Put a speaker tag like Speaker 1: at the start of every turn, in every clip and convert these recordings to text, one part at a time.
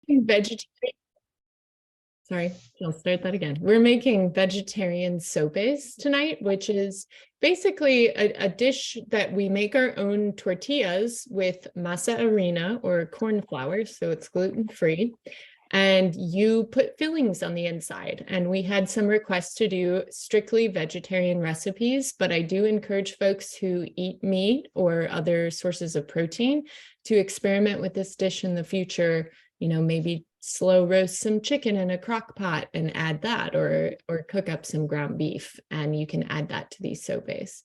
Speaker 1: vegetarian. Sorry, I'll start that again. We're making vegetarian sopes tonight, which is basically a dish that we make our own tortillas with masa harina or corn flour, so it's gluten-free. And you put fillings on the inside. And we had some requests to do strictly vegetarian recipes, but I do encourage folks who eat meat or other sources of protein to experiment with this dish in the future. You know, maybe slow roast some chicken in a crock pot and add that, or cook up some ground beef, and you can add that to these sopes.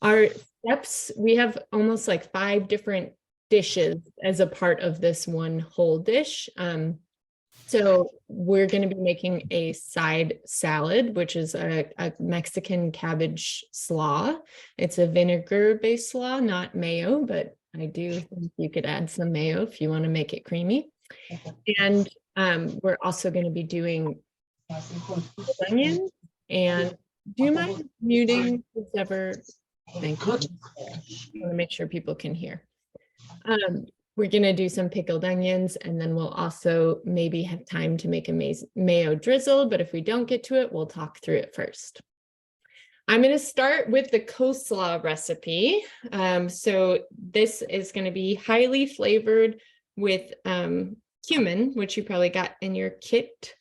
Speaker 1: Our steps, we have almost like 5 different dishes as a part of this one whole dish. So we're going to be making a side salad, which is a Mexican cabbage slaw. It's a vinegar-based slaw, not mayo, but I do think you could add some mayo if you want to make it creamy. And we're also going to be doing onions. And do you mind muting whoever? Thank you. I want to make sure people can hear. We're going to do some pickled onions, and then we'll also maybe have time to make a mayo drizzle, but if we don't get to it, we'll talk through it first. I'm going to start with the coleslaw recipe. So this is going to be highly flavored with cumin, which you probably got in your kit.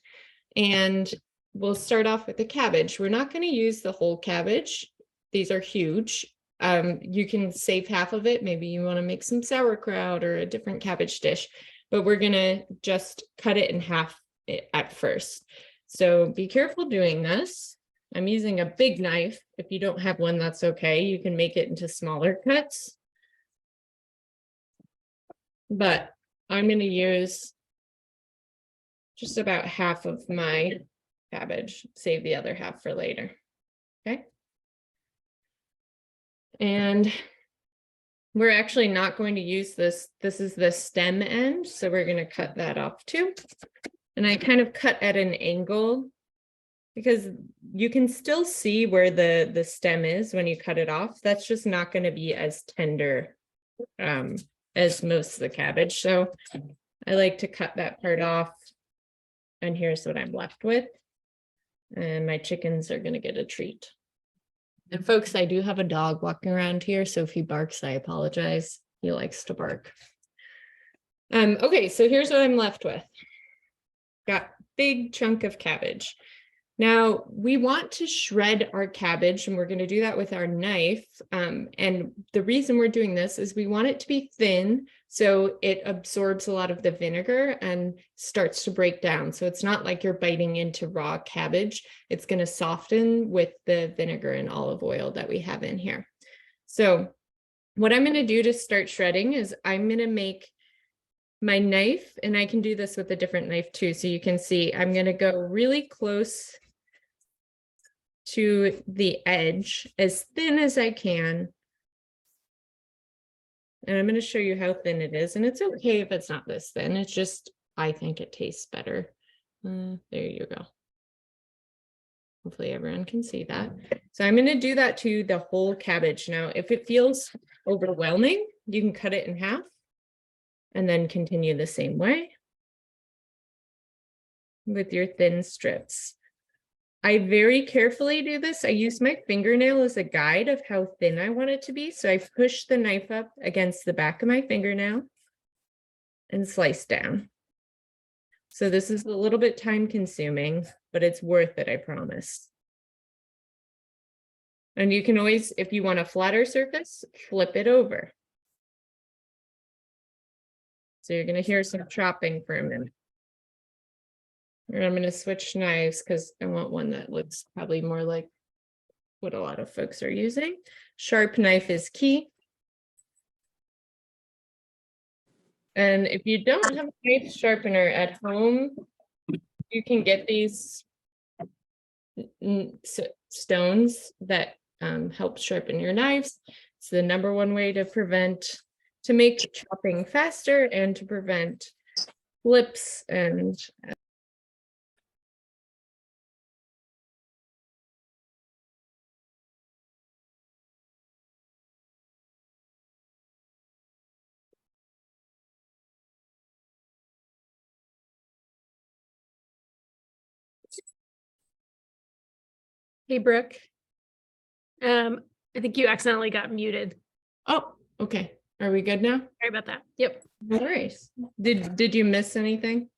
Speaker 1: And we'll start off with the cabbage. We're not going to use the whole cabbage. These are huge. You can save half of it. Maybe you want to make some sauerkraut or a different cabbage dish, but we're going to just cut it in half at first. So be careful doing this. I'm using a big knife. If you don't have one, that's okay. You can make it into smaller cuts. But I'm going to use just about half of my cabbage, save the other half for later. Okay. And we're actually not going to use this. This is the stem end, so we're going to cut that off too. And I kind of cut at an angle because you can still see where the stem is when you cut it off. That's just not going to be as tender as most of the cabbage. So I like to cut that part off. And here's what I'm left with. And my chickens are going to get a treat. And folks, I do have a dog walking around here, so if he barks, I apologize. He likes to bark. Okay, so here's what I'm left with. Got big chunk of cabbage. Now, we want to shred our cabbage, and we're going to do that with our knife. And the reason we're doing this is we want it to be thin, so it absorbs a lot of the vinegar and starts to break down. So it's not like you're biting into raw cabbage. It's going to soften with the vinegar and olive oil that we have in here. So what I'm going to do to start shredding is I'm going to make my knife, and I can do this with a different knife too. So you can see I'm going to go really close to the edge, as thin as I can. And I'm going to show you how thin it is. And it's okay if it's not this thin. It's just, I think it tastes better. There you go. Hopefully everyone can see that. So I'm going to do that to the whole cabbage. Now, if it feels overwhelming, you can cut it in half and then continue the same way with your thin strips. I very carefully do this. I use my fingernail as a guide of how thin I want it to be. So I push the knife up against the back of my fingernail and slice down. So this is a little bit time consuming, but it's worth it, I promise. And you can always, if you want a flatter surface, flip it over. So you're going to hear some chopping for a minute. And I'm going to switch knives because I want one that looks probably more like what a lot of folks are using. Sharp knife is key. And if you don't have a knife sharpener at home, you can get these stones that help sharpen your knives. It's the #1 way to make chopping faster and to prevent flips and
Speaker 2: Hey, Brooke. I think you accidentally got muted.
Speaker 1: Oh, okay. Are we good now?
Speaker 2: Sorry about that. Yep.
Speaker 1: No worries. Did you miss anything?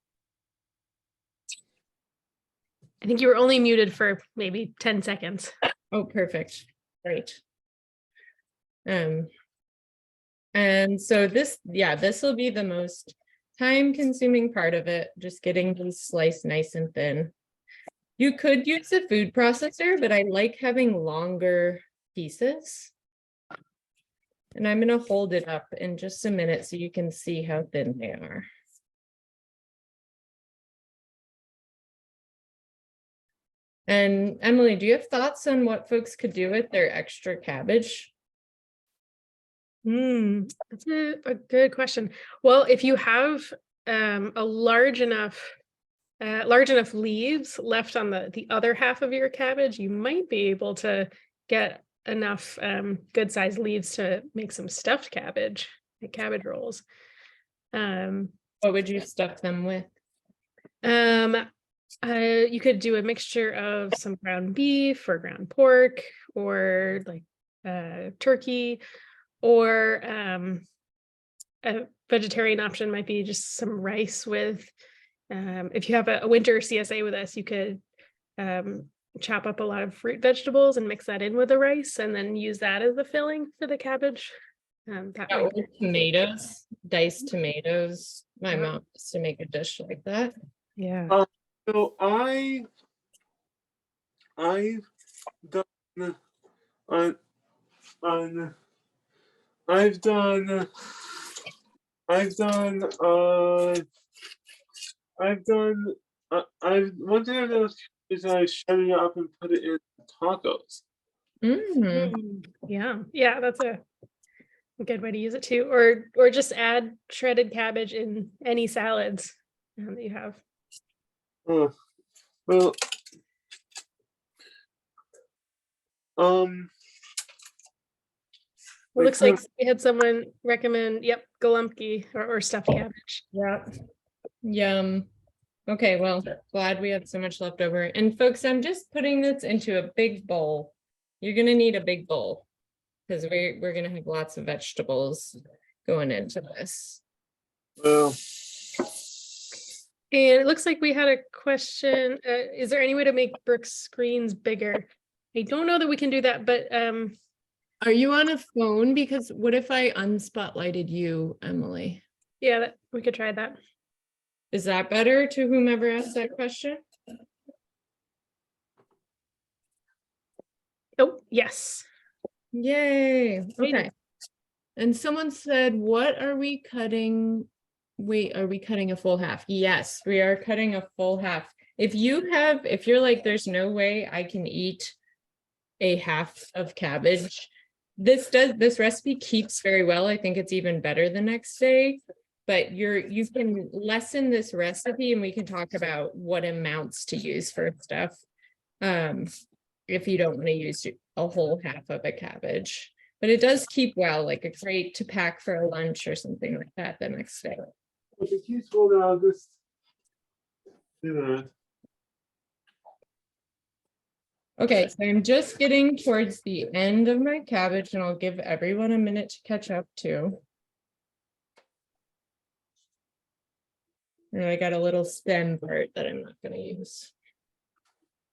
Speaker 2: I think you were only muted for maybe 10 seconds.
Speaker 1: Oh, perfect. Great. And so this will be the most time-consuming part of it, just getting these sliced nice and thin. You could use a food processor, but I like having longer pieces. And I'm going to hold it up in just a minute so you can see how thin they are. And Emily, do you have thoughts on what folks could do with their extra cabbage?
Speaker 2: That's a good question. Well, if you have a large enough leaves left on the other half of your cabbage, you might be able to get enough good sized leaves to make some stuffed cabbage, like cabbage rolls.
Speaker 1: What would you stuff them with?
Speaker 2: You could do a mixture of some ground beef or ground pork or like turkey, or a vegetarian option might be just some rice with, if you have a winter CSA with us, you could chop up a lot of root vegetables and mix that in with the rice and then use that as the filling for the cabbage. That
Speaker 1: Yeah,
Speaker 2: might
Speaker 1: or
Speaker 2: be
Speaker 1: tomatoes, diced tomatoes. My mom used to make a dish like that.
Speaker 2: Yeah.
Speaker 3: So I've done on I've done one thing I've done is I shred it up and put it in tacos.
Speaker 2: Yeah, that's a good way to use it too. Or just add shredded cabbage in any salads that you have.
Speaker 3: Well,
Speaker 2: It looks like we had someone recommend, galumpki or stuffed cabbage.
Speaker 1: Yeah. Yum. Okay, well, glad we have so much left over. And folks, I'm just putting this into a big bowl. You're gonna need a big bowl because we're gonna have lots of vegetables going into this.
Speaker 3: well,
Speaker 2: And it looks like we had a question. Is there any way to make Brooke's screens bigger? I don't know that we can do that, but
Speaker 1: Are you on a phone? Because what if I unspotlighted you, Emily?
Speaker 2: yeah, we could try that.
Speaker 1: Is that better to whomever asked that question?
Speaker 2: Oh, yes.
Speaker 1: Yay. Okay. And someone said, what are we cutting? Wait, are we cutting a full half? Yes, we are cutting a full half. If you're like, there's no way I can eat a half of cabbage, this recipe keeps very well. I think it's even better the next day, but you can lessen this recipe and we can talk about what amounts to use for stuff. If you don't want to use a whole half of a cabbage, but it does keep well, like it's great to pack for a lunch or something like that the next day.
Speaker 3: if it's useful, then I'll just do that.
Speaker 1: Okay, so I'm just getting towards the end of my cabbage and I'll give everyone a minute to catch up too. And I got a little stem part that I'm not going to use.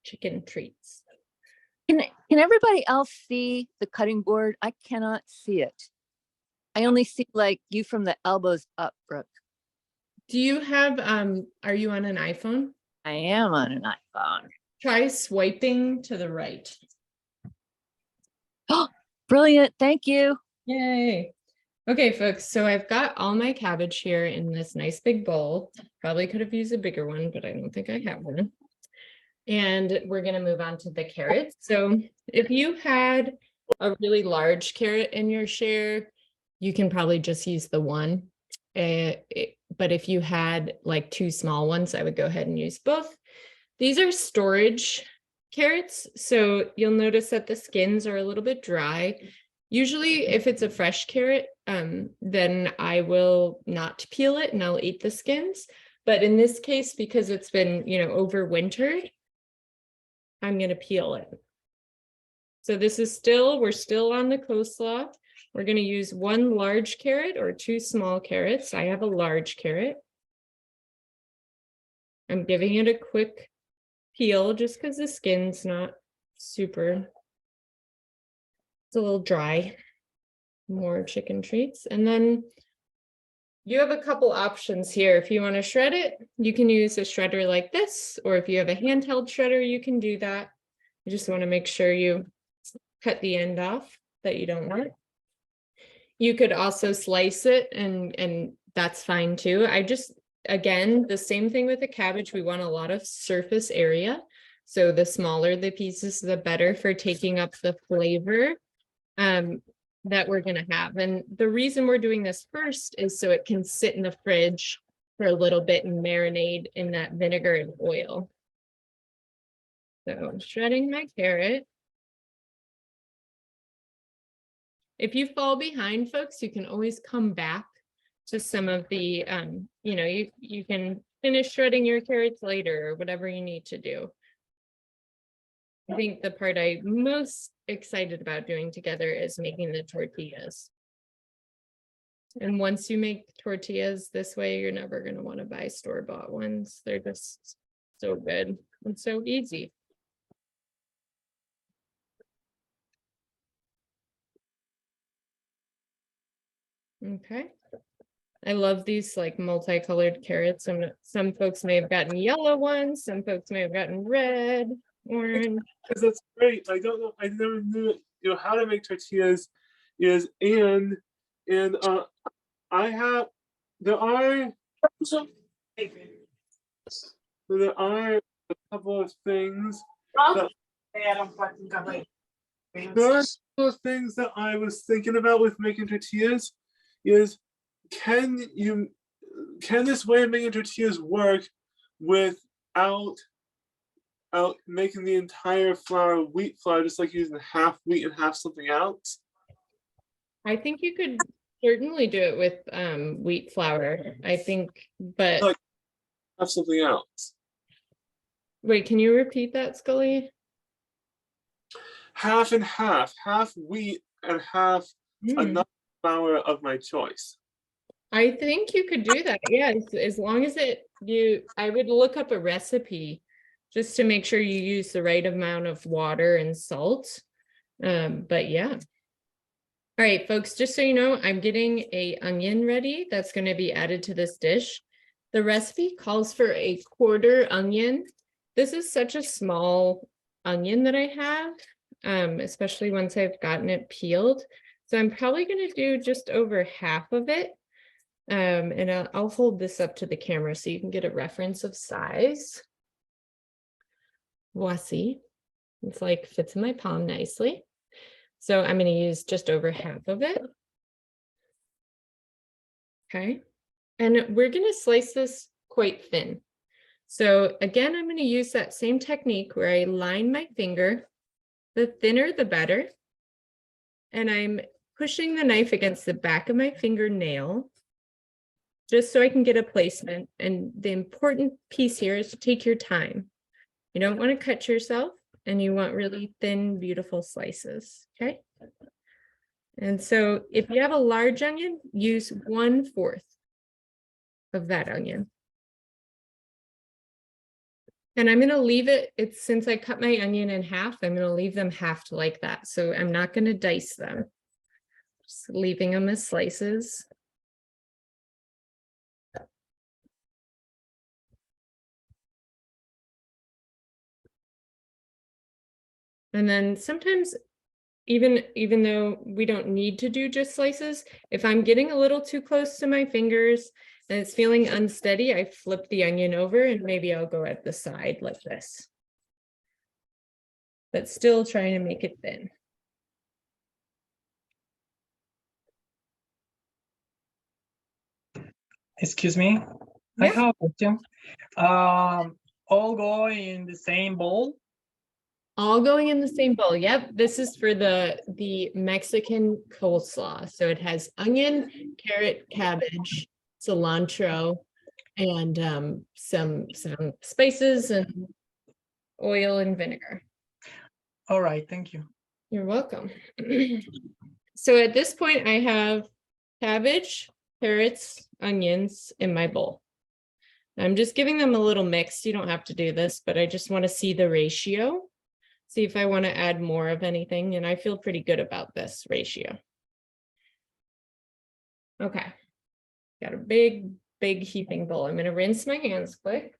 Speaker 1: Chicken treats.
Speaker 4: Can everybody else see the cutting board? I cannot see it. I only see like you from the elbows up, Brooke.
Speaker 1: Do you have, are you on an iPhone?
Speaker 4: I am on an iPhone.
Speaker 1: Try swiping to the right.
Speaker 4: Oh, brilliant. Thank you.
Speaker 1: Yay. Okay, folks, so I've got all my cabbage here in this nice big bowl. Probably could have used a bigger one, but I don't think I have one. And we're going to move on to the carrots. So if you had a really large carrot in your share, you can probably just use the one. But if you had like two small ones, I would go ahead and use both. These are storage carrots. So you'll notice that the skins are a little bit dry. Usually if it's a fresh carrot, then I will not peel it and I'll eat the skins. But in this case, because it's been, overwintered, I'm going to peel it. So we're still on the coleslaw. We're going to use 1 large carrot or 2 small carrots. I have a large carrot. I'm giving it a quick peel just because the skin's not super, it's a little dry. More chicken treats. And then you have a couple options here. If you want to shred it, you can use a shredder like this, or if you have a handheld shredder, you can do that. You just want to make sure you cut the end off that you don't want. You could also slice it and that's fine too. Again, the same thing with the cabbage. We want a lot of surface area. So the smaller the pieces, the better for taking up the flavor that we're going to have. And the reason we're doing this first is so it can sit in the fridge for a little bit and marinate in that vinegar and oil. So I'm shredding my carrot. If you fall behind, folks, you can always come back to some of the, you can finish shredding your carrots later or whatever you need to do. I think the part I'm most excited about doing together is making the tortillas. And once you make tortillas this way, you're never going to want to buy store-bought ones. They're just so good and so easy. Okay. I love these like multicolored carrots. Some folks may have gotten yellow ones. Some folks may have gotten red, orange.
Speaker 3: Because that's great. I don't know. I never knew how to make tortillas. And I have there are a couple of things. There are a couple of things that I was thinking about with making tortillas. Can this way of making tortillas work without making the entire flour wheat flour, just like using half wheat and half something else?
Speaker 1: I think you could certainly do it with wheat flour. I think, but
Speaker 3: Like have something else.
Speaker 1: Wait, can you repeat that, Scully?
Speaker 3: Half and half wheat and half another flour of my choice.
Speaker 1: I think you could do that. Yeah, as long as I would look up a recipe just to make sure you use the right amount of water and salt. But yeah. All right, folks, just so you know, I'm getting an onion ready that's going to be added to this dish. The recipe calls for a 1/4 onion. This is such a small onion that I have, especially once I've gotten it peeled. So I'm probably going to do just over half of it. And I'll hold this up to the camera so you can get a reference of size. Voici. It's like fits in my palm nicely. So I'm going to use just over half of it. Okay. And we're going to slice this quite thin. So again, I'm going to use that same technique where I line my finger. The thinner, the better. And I'm pushing the knife against the back of my fingernail just so I can get a placement. And the important piece here is to take your time. You don't want to cut yourself, and you want really thin, beautiful slices, okay? And so if you have a large onion, use 1/4 of that onion. And I'm going to leave it, since I cut my onion in half, I'm going to leave them halved like that. So I'm not going to dice them, just leaving them as slices. And then sometimes, even though we don't need to do just slices, if I'm getting a little too close to my fingers and it's feeling unsteady, I flip the onion over and maybe I'll go at the side like this. But still trying to make it thin.
Speaker 5: Excuse me, I
Speaker 1: Yeah.
Speaker 5: have a question. All go in the same bowl?
Speaker 1: All going in the same bowl. Yep, this is for the Mexican coleslaw. So it has onion, carrot, cabbage, cilantro, and some spices and oil and vinegar.
Speaker 5: All right, thank you.
Speaker 1: You're welcome. So at this point, I have cabbage, carrots, onions in my bowl. I'm just giving them a little mix. You don't have to do this, but I just want to see the ratio, see if I want to add more of anything, and I feel pretty good about this ratio. Okay, got a big heaping bowl. I'm going to rinse my hands quick.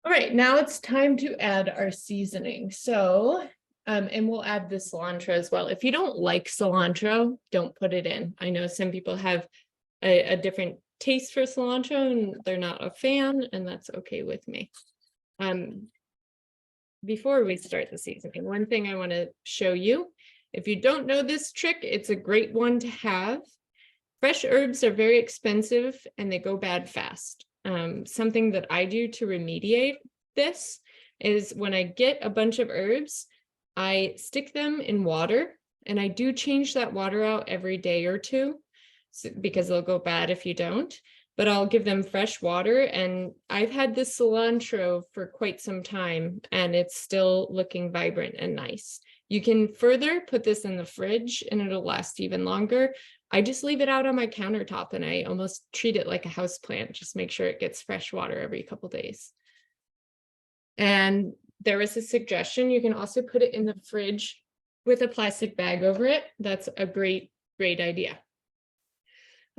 Speaker 1: All right, now it's time to add our seasoning. So, and we'll add the cilantro as well. If you don't like cilantro, don't put it in. I know some people have a different taste for cilantro and they're not a fan, and that's okay with me. Before we start the seasoning, one thing I want to show you, if you don't know this trick, it's a great one to have. Fresh herbs are very expensive and they go bad fast. Something that I do to remediate this is when I get a bunch of herbs, I stick them in water, and I do change that water out every day or two because they'll go bad if you don't, but I'll give them fresh water. And I've had this cilantro for quite some time and it's still looking vibrant and nice. You can further put this in the fridge and it'll last even longer. I just leave it out on my countertop and I almost treat it like a house plant. Just make sure it gets fresh water every couple days. And there was a suggestion, you can also put it in the fridge with a plastic bag over it. That's a great idea.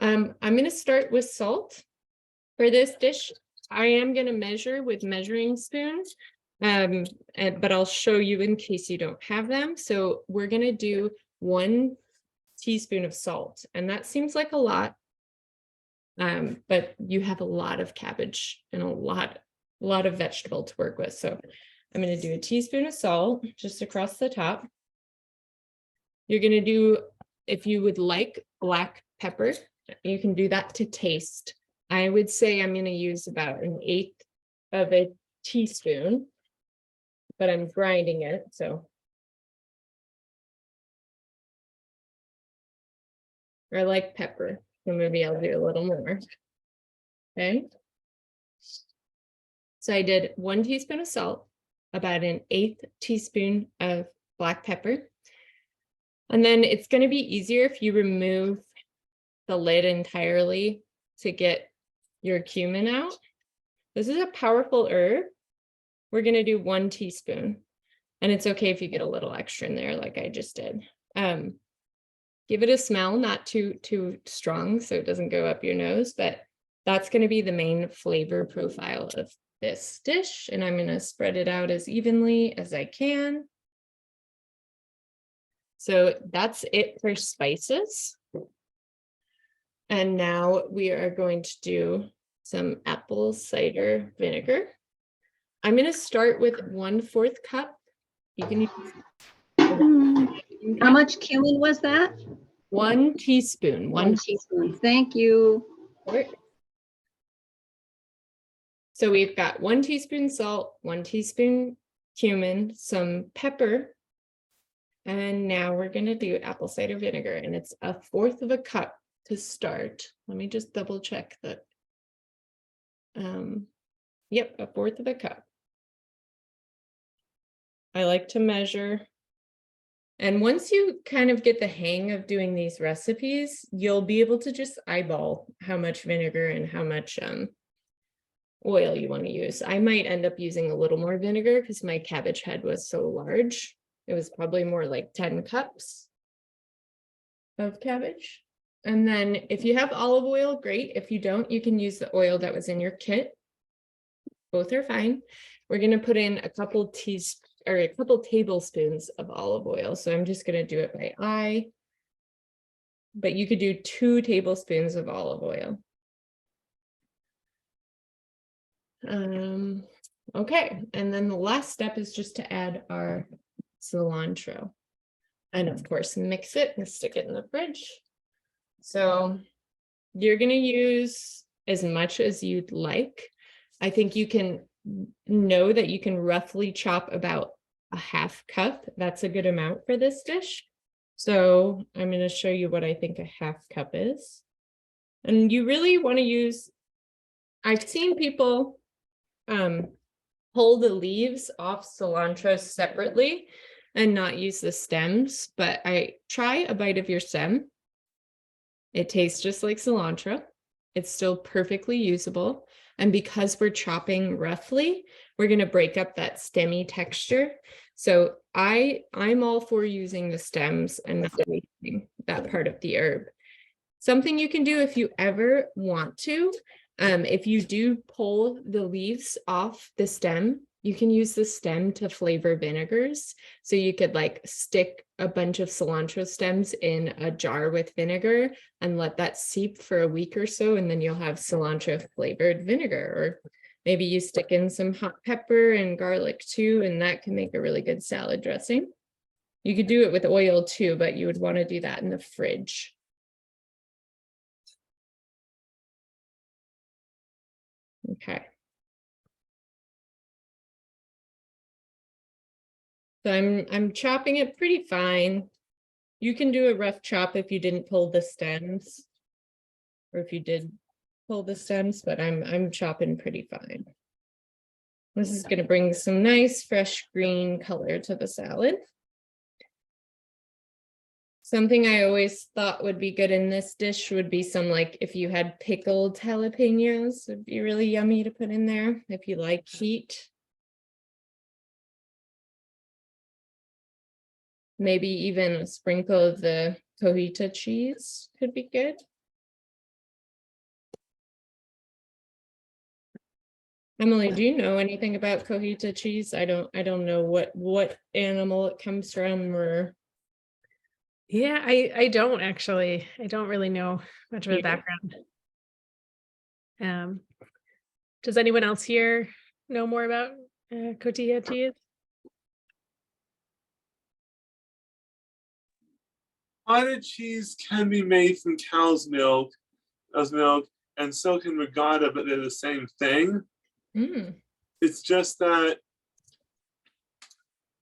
Speaker 1: I'm going to start with salt. For this dish, I am going to measure with measuring spoons, but I'll show you in case you don't have them. So we're going to do 1 teaspoon of salt, and that seems like a lot, but you have a lot of cabbage and a lot of vegetable to work with. So I'm going to do a teaspoon of salt just across the top. You're going to do, if you would like black pepper, you can do that to taste. I would say I'm going to use about 1/8 of a teaspoon, but I'm grinding it, so. I like pepper, so maybe I'll do a little more. Okay. So I did 1 teaspoon of salt, about 1/8 teaspoon of black pepper. And then it's going to be easier if you remove the lid entirely to get your cumin out. This is a powerful herb. We're going to do 1 teaspoon, and it's okay if you get a little extra in there like I just did. Give it a smell, not too strong so it doesn't go up your nose, but that's going to be the main flavor profile of this dish. And I'm going to spread it out as evenly as I can. So that's it for spices. And now we are going to do some apple cider vinegar. I'm going to start with 1/4 cup. You can use
Speaker 6: How much cumin was that?
Speaker 1: 1 teaspoon.
Speaker 6: 1 teaspoon. Thank you.
Speaker 1: So we've got 1 teaspoon salt, 1 teaspoon cumin, some pepper, and now we're going to do apple cider vinegar, and it's 1/4 cup to start. Let me just double check that. Yep, 1/4 cup. I like to measure. And once you kind of get the hang of doing these recipes, you'll be able to just eyeball how much vinegar and how much oil you want to use. I might end up using a little more vinegar because my cabbage head was so large. It was probably more like 10 cups of cabbage. And then if you have olive oil, great. If you don't, you can use the oil that was in your kit. Both are fine. We're going to put in a couple tablespoons of olive oil. So I'm just going to do it by eye. But you could do 2 tablespoons of olive oil. Okay, and then the last step is just to add our cilantro. And of course, mix it and stick it in the fridge. So you're going to use as much as you'd like. I think you can know that you can roughly chop about 1/2 cup. That's a good amount for this dish. So I'm going to show you what I think 1/2 cup is. And you really want to use, I've seen people pull the leaves off cilantro separately and not use the stems, but I try a bite of your stem. It tastes just like cilantro. It's still perfectly usable. And because we're chopping roughly, we're going to break up that stemmy texture. So I'm all for using the stems and not wasting that part of the herb. Something you can do if you ever want to, if you do pull the leaves off the stem, you can use the stem to flavor vinegars. So you could like stick a bunch of cilantro stems in a jar with vinegar and let that seep for a week or so, and then you'll have cilantro flavored vinegar. Or maybe you stick in some hot pepper and garlic too, and that can make a really good salad dressing. You could do it with oil too, but you would want to do that in the fridge. Okay. So I'm chopping it pretty fine. You can do a rough chop if you didn't pull the stems, or if you did pull the stems, but I'm chopping pretty fine. This is going to bring some nice fresh green color to the salad. Something I always thought would be good in this dish would be some, like, if you had pickled jalapenos, it'd be really yummy to put in there if you like heat. Maybe even a sprinkle of the cojita cheese could be good. Emily, do you know anything about cojita cheese? I don't know what animal it comes from, or
Speaker 2: Yeah, I don't actually. I don't really know much of a
Speaker 1: Yeah.
Speaker 2: background. Does anyone else here know more about cotija cheese?
Speaker 3: Cottage cheese can be made from cow's milk, and so can regatta, but they're the same thing. It's just that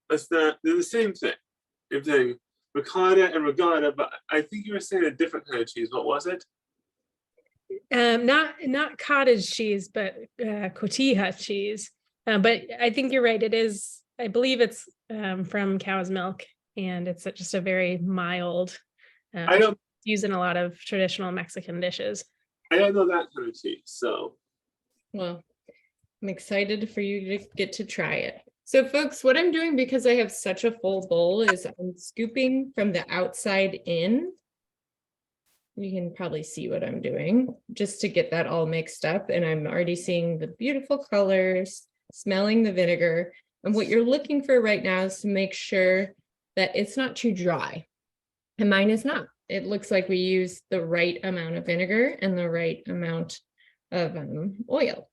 Speaker 3: they're the same thing. Ricotta and regatta, but I think you were saying a different kind of cheese. What was it?
Speaker 2: Not cottage cheese, but cotija cheese. But I think you're right. It is. I believe it's from cow's milk, and it's just a very mild.
Speaker 3: I don't
Speaker 2: used in a lot of traditional Mexican dishes.
Speaker 3: I don't know that kind of cheese, so.
Speaker 1: Well, I'm excited for you to get to try it. So folks, what I'm doing, because I have such a full bowl, is I'm scooping from the outside in. You can probably see what I'm doing, just to get that all mixed up. And I'm already seeing the beautiful colors, smelling the vinegar. And what you're looking for right now is to make sure that it's not too dry. And mine is not. It looks like we use the right amount of vinegar and the right amount of oil.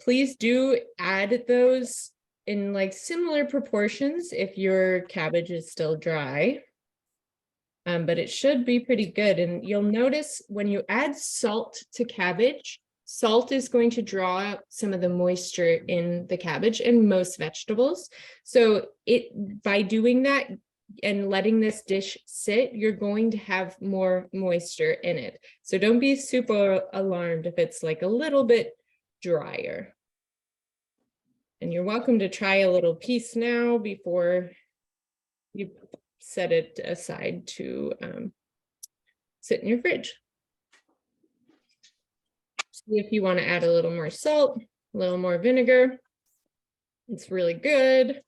Speaker 1: Please do add those in like similar proportions if your cabbage is still dry. But it should be pretty good. And you'll notice when you add salt to cabbage, salt is going to draw out some of the moisture in the cabbage and most vegetables. So by doing that and letting this dish sit, you're going to have more moisture in it. So don't be super alarmed if it's like a little bit drier. And you're welcome to try a little piece now before you set it aside to sit in your fridge. See if you want to add a little more salt, a little more vinegar. It's really good.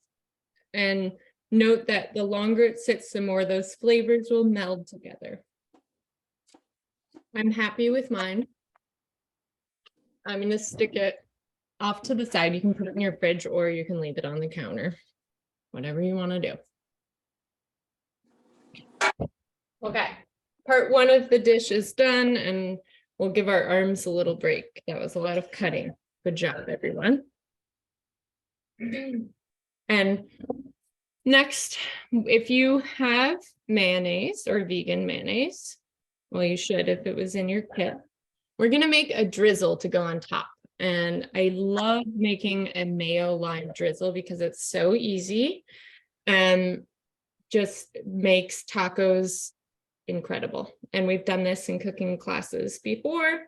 Speaker 1: And note that the longer it sits, the more those flavors will meld together. I'm happy with mine. I'm going to stick it off to the side. You can put it in your fridge or you can leave it on the counter, whatever you want to do. Okay, part one of the dish is done, and we'll give our arms a little break. That was a lot of cutting. Good job, everyone. And next, if you have mayonnaise or vegan mayonnaise, well, you should if it was in your kit, we're going to make a drizzle to go on top. And I love making a mayo lime drizzle because it's so easy and just makes tacos incredible. And we've done this in cooking classes before.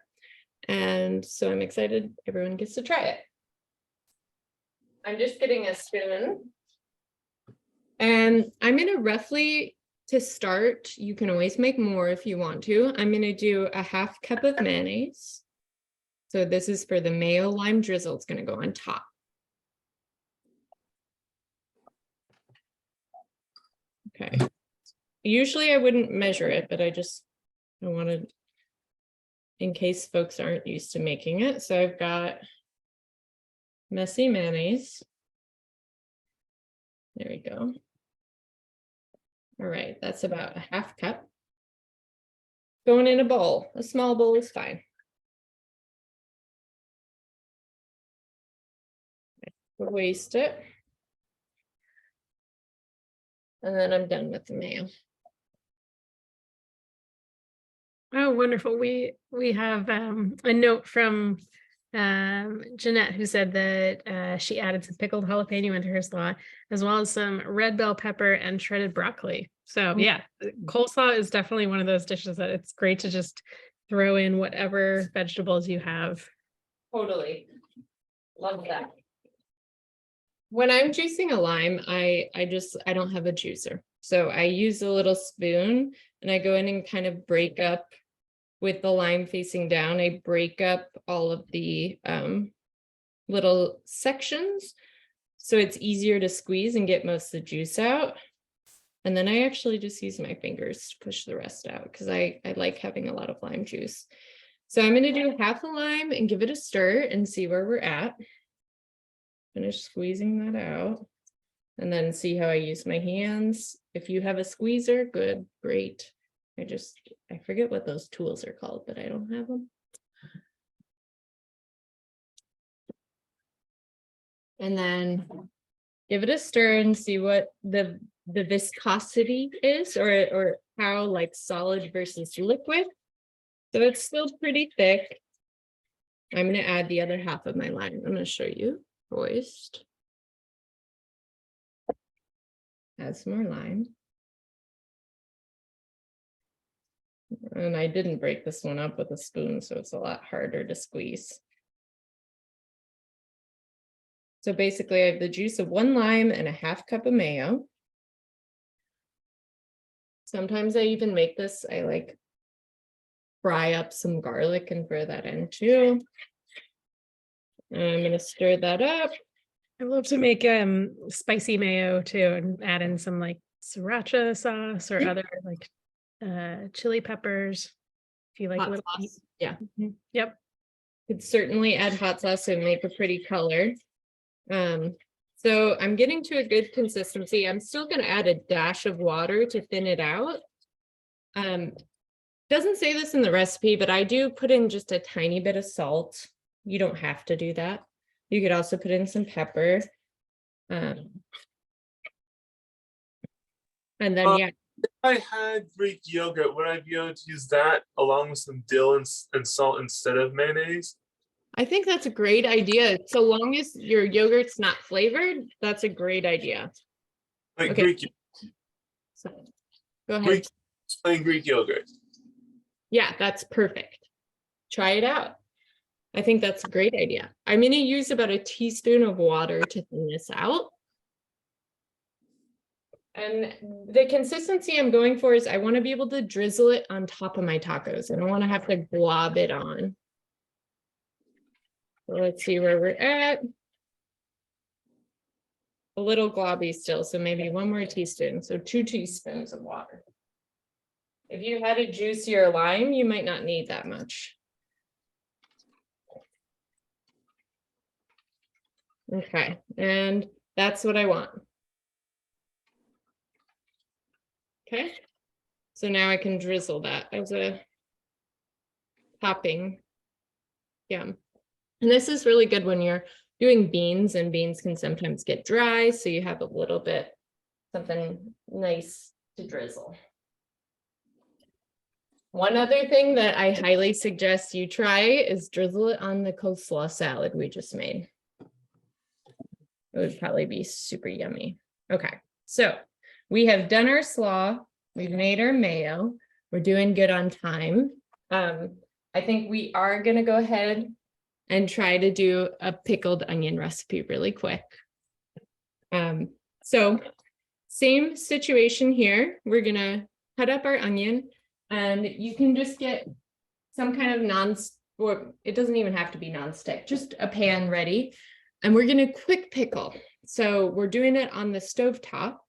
Speaker 1: And so I'm excited everyone gets to try it. I'm just getting a spoon. And I'm gonna roughly, to start, you can always make more if you want to. I'm gonna do a 1/2 cup of mayonnaise. So this is for the mayo lime drizzle. It's gonna go on top. Okay. Usually I wouldn't measure it, but I wanted, in case folks aren't used to making it. So I've got messy mayonnaise. There we go. All right, that's about a 1/2 cup. Going in a bowl. A small bowl is fine. We'll waste it. And then I'm done with the mayo.
Speaker 2: Oh, wonderful. We have a note from Jeanette, who said that she added some pickled jalapeno into her slaw, as well as some red bell pepper and shredded broccoli. So yeah, coleslaw is definitely one of those dishes that it's great to just throw in whatever vegetables you have.
Speaker 1: Totally. Love that. When I'm juicing a lime, I don't have a juicer. So I use a little spoon and I go in and kind of break up with the lime facing down. I break up all of the little sections so it's easier to squeeze and get most of the juice out. And then I actually just use my fingers to push the rest out because I like having a lot of lime juice. So I'm going to do 1/2 a lime and give it a stir and see where we're at. Finish squeezing that out and then see how I use my hands. If you have a squeezer, good, great. I forget what those tools are called, but I don't have them. And then give it a stir and see what the viscosity is, or how like solid versus liquid. So it's still pretty thick. I'm going to add the other 1/2 of my lime. I'm going to show you. Moist. Add some more lime. And I didn't break this one up with a spoon, so it's a lot harder to squeeze. So basically I have the juice of 1 lime and a 1/2 cup of mayo. Sometimes I even make this, I like fry up some garlic and throw that in too. And I'm going to stir that up.
Speaker 2: I love to make spicy mayo too and add in some like sriracha sauce or other like chili peppers if you like
Speaker 1: Hot
Speaker 2: a little
Speaker 1: sauce. Yeah.
Speaker 2: Yep.
Speaker 1: Could certainly add hot sauce and make a pretty color. So I'm getting to a good consistency. I'm still going to add a dash of water to thin it out. Doesn't say this in the recipe, but I do put in just a tiny bit of salt. You don't have to do that. You could also put in some pepper. And then, yeah.
Speaker 3: If I had Greek yogurt, would I be able to use that along with some dill and salt instead of mayonnaise?
Speaker 1: I think that's a great idea. So long as your yogurt's not flavored, that's a great idea.
Speaker 3: Like
Speaker 1: Okay.
Speaker 3: Greek,
Speaker 1: So, go ahead.
Speaker 3: plain Greek yogurt.
Speaker 1: Yeah, that's perfect. Try it out. I think that's a great idea. I'm going to use about a teaspoon of water to thin this out. And the consistency I'm going for is I want to be able to drizzle it on top of my tacos. I don't want to have to glob it on. So let's see where we're at. A little globby still, so maybe 1 more teaspoon. So 2 teaspoons of water. If you had a juicier lime, you might not need that much. Okay, and that's what I want. Okay, so now I can drizzle that as a topping. Yeah, and this is really good when you're doing beans, and beans can sometimes get dry, so you have a little bit, something nice to drizzle. One other thing that I highly suggest you try is drizzle it on the coleslaw salad we just made. It would probably be super yummy. Okay, so we have done our slaw. We've made our mayo. We're doing good on time. I think we are going to go ahead and try to do a pickled onion recipe really quick. So same situation here. We're gonna cut up our onion, and you can just get some kind of or it doesn't even have to be nonstick, just a pan ready. And we're gonna quick pickle. So we're doing it on the stove top.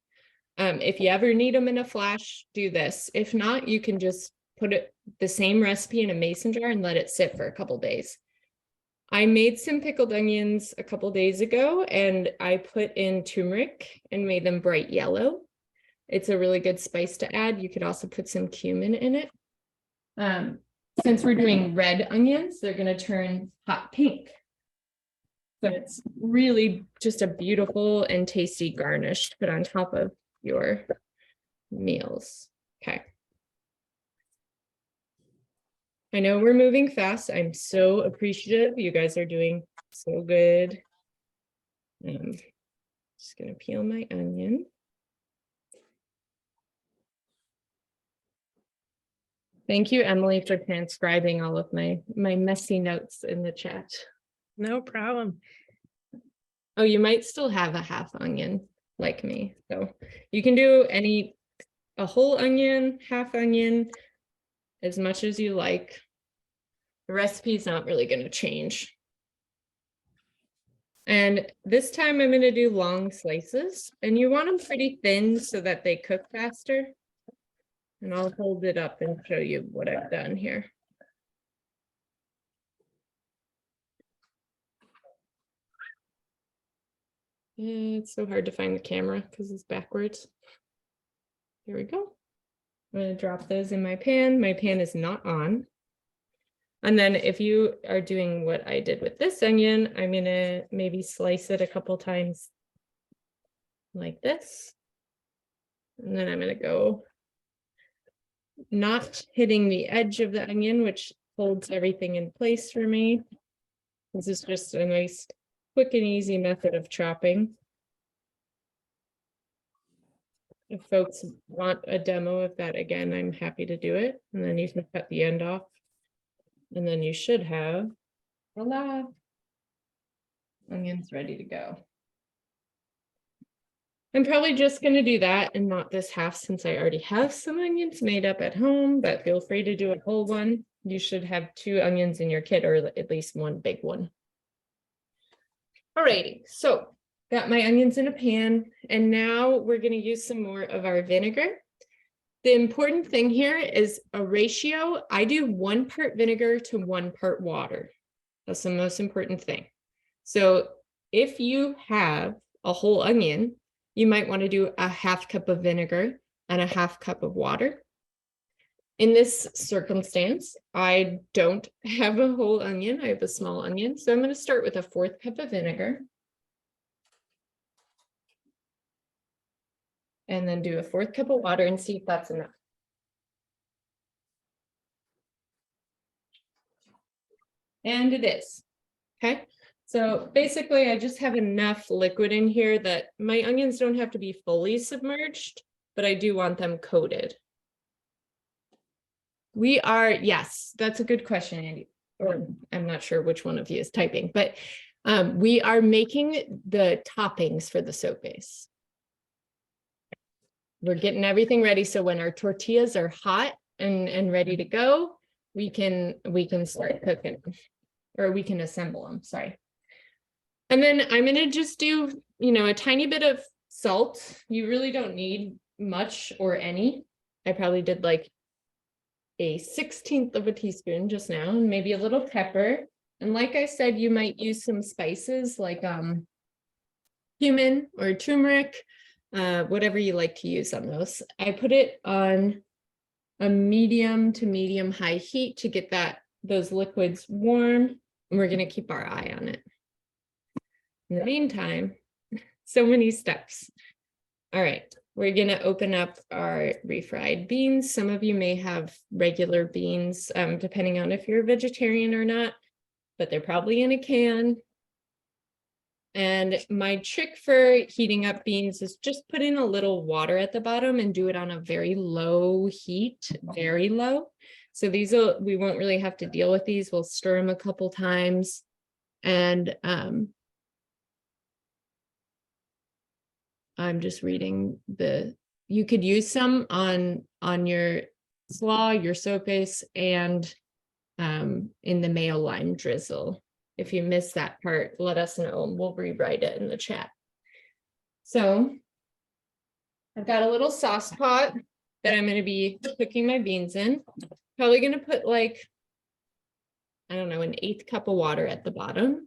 Speaker 1: If you ever need them in a flash, do this. If not, you can just put the same recipe in a mason jar and let it sit for a couple days. I made some pickled onions a couple days ago, and I put in turmeric and made them bright yellow. It's a really good spice to add. You could also put some cumin in it. Since we're doing red onions, they're going to turn hot pink. So it's really just a beautiful and tasty garnish to put on top of your meals. Okay. I know we're moving fast. I'm so appreciative. You guys are doing so good. Just gonna peel my onion. Thank you, Emily, for transcribing all of my messy notes in the chat.
Speaker 2: No problem.
Speaker 1: Oh, you might still have a half onion like me. So you can do a whole onion, half onion, as much as you like. The recipe is not really going to change. And this time I'm going to do long slices, and you want them pretty thin so that they cook faster. And I'll hold it up and show you what I've done here. It's so hard to find the camera because it's backwards. Here we go. I'm going to drop those in my pan. My pan is not on. And then if you are doing what I did with this onion, I'm going to maybe slice it a couple times like this. And then I'm going to go not hitting the edge of the onion, which holds everything in place for me. This is just a nice, quick and easy method of chopping. If folks want a demo of that again, I'm happy to do it. And then you can cut the end off. And then you should have, voila, onions ready to go. I'm probably just going to do that and not this half since I already have some onions made up at home, but feel free to do a whole one. You should have 2 onions in your kit, or at least one big one. Alrighty, so got my onions in a pan, and now we're going to use some more of our vinegar. The important thing here is a ratio. I do 1 part vinegar to 1 part water. That's the most important thing. So if you have a whole onion, you might want to do a 1/2 cup of vinegar and a 1/2 cup of water. In this circumstance, I don't have a whole onion. I have a small onion. So I'm going to start with a 1/4 cup of vinegar. And then do a 1/4 cup of water and see if that's enough. And it is. Okay. So basically I just have enough liquid in here that my onions don't have to be fully submerged, but I do want them coated. Yes, that's a good question, Andy. Or I'm not sure which one of you is typing, but we are making the toppings for the soap base. We're getting everything ready. So when our tortillas are hot and ready to go, we can start cooking them, or we can assemble them, sorry. And then I'm going to just do, a tiny bit of salt. You really don't need much or any. I probably did like a 1/16 of a teaspoon just now, and maybe a little pepper. And like I said, you might use some spices like cumin or turmeric, whatever you like to use on those. I put it on a medium to medium high heat to get those liquids warm, and we're going to keep our eye on it. In the meantime, so many steps. All right, we're going to open up our refried beans. Some of you may have regular beans, depending on if you're a vegetarian or not, but they're probably in a can. And my trick for heating up beans is just put in a little water at the bottom and do it on a very low heat, very low. So we won't really have to deal with these. We'll stir them a couple times, and I'm just reading you could use some on your slaw, your sopes, and in the mayo lime drizzle. If you missed that part, let us know and we'll rewrite it in the chat. So I've got a little sauce pot that I'm going to be cooking my beans in. Probably going to put like, I don't know, an 1/8 cup of water at the bottom.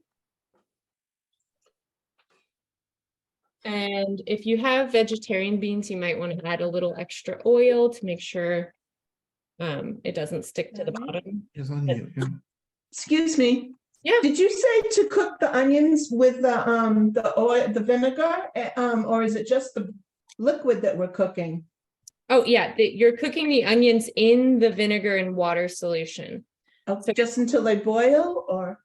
Speaker 1: And if you have vegetarian beans, you might want to add a little extra oil to make sure it doesn't stick to the bottom.
Speaker 3: It's on you. Yeah.
Speaker 7: Excuse me.
Speaker 1: Yeah.
Speaker 7: Did you say to cook the onions with the oil, the vinegar, or is it just the liquid that we're cooking?
Speaker 1: Oh yeah, you're cooking the onions in the vinegar and water solution.
Speaker 7: Oh, just until they boil, or?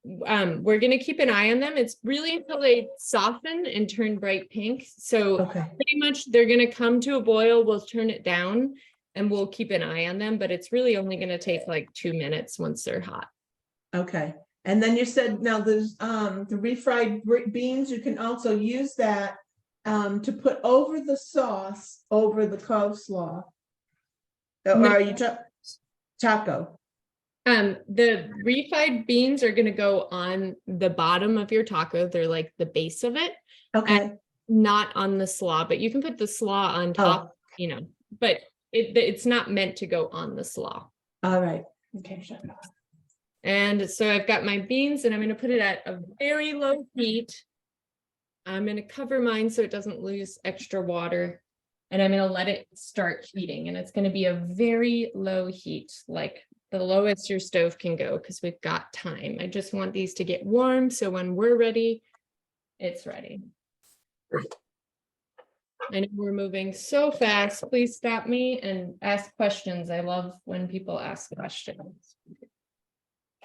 Speaker 1: We're going to keep an eye on them. It's really until they soften and turn bright pink. So
Speaker 7: Okay.
Speaker 1: pretty much they're going to come to a boil. We'll turn it down and we'll keep an eye on them, but it's really only going to take like 2 minutes once they're hot.
Speaker 7: Okay. And then you said now there's the refried beans. You can also use that to put over the sauce, over the coleslaw. Or
Speaker 1: No.
Speaker 7: are you taco?
Speaker 1: The refried beans are going to go on the bottom of your taco. They're like the base of it.
Speaker 7: Okay.
Speaker 1: Not on the slaw, but you can put the slaw on top, you know, but it's not meant to go on the slaw.
Speaker 7: All right. Okay.
Speaker 1: And so I've got my beans and I'm going to put it at a very low heat. I'm going to cover mine so it doesn't lose extra water. And I'm going to let it start heating. And it's going to be a very low heat, like the lowest your stove can go, because we've got time. I just want these to get warm. So when we're ready, it's ready. I know we're moving so fast. Please stop me and ask questions. I love when people ask questions.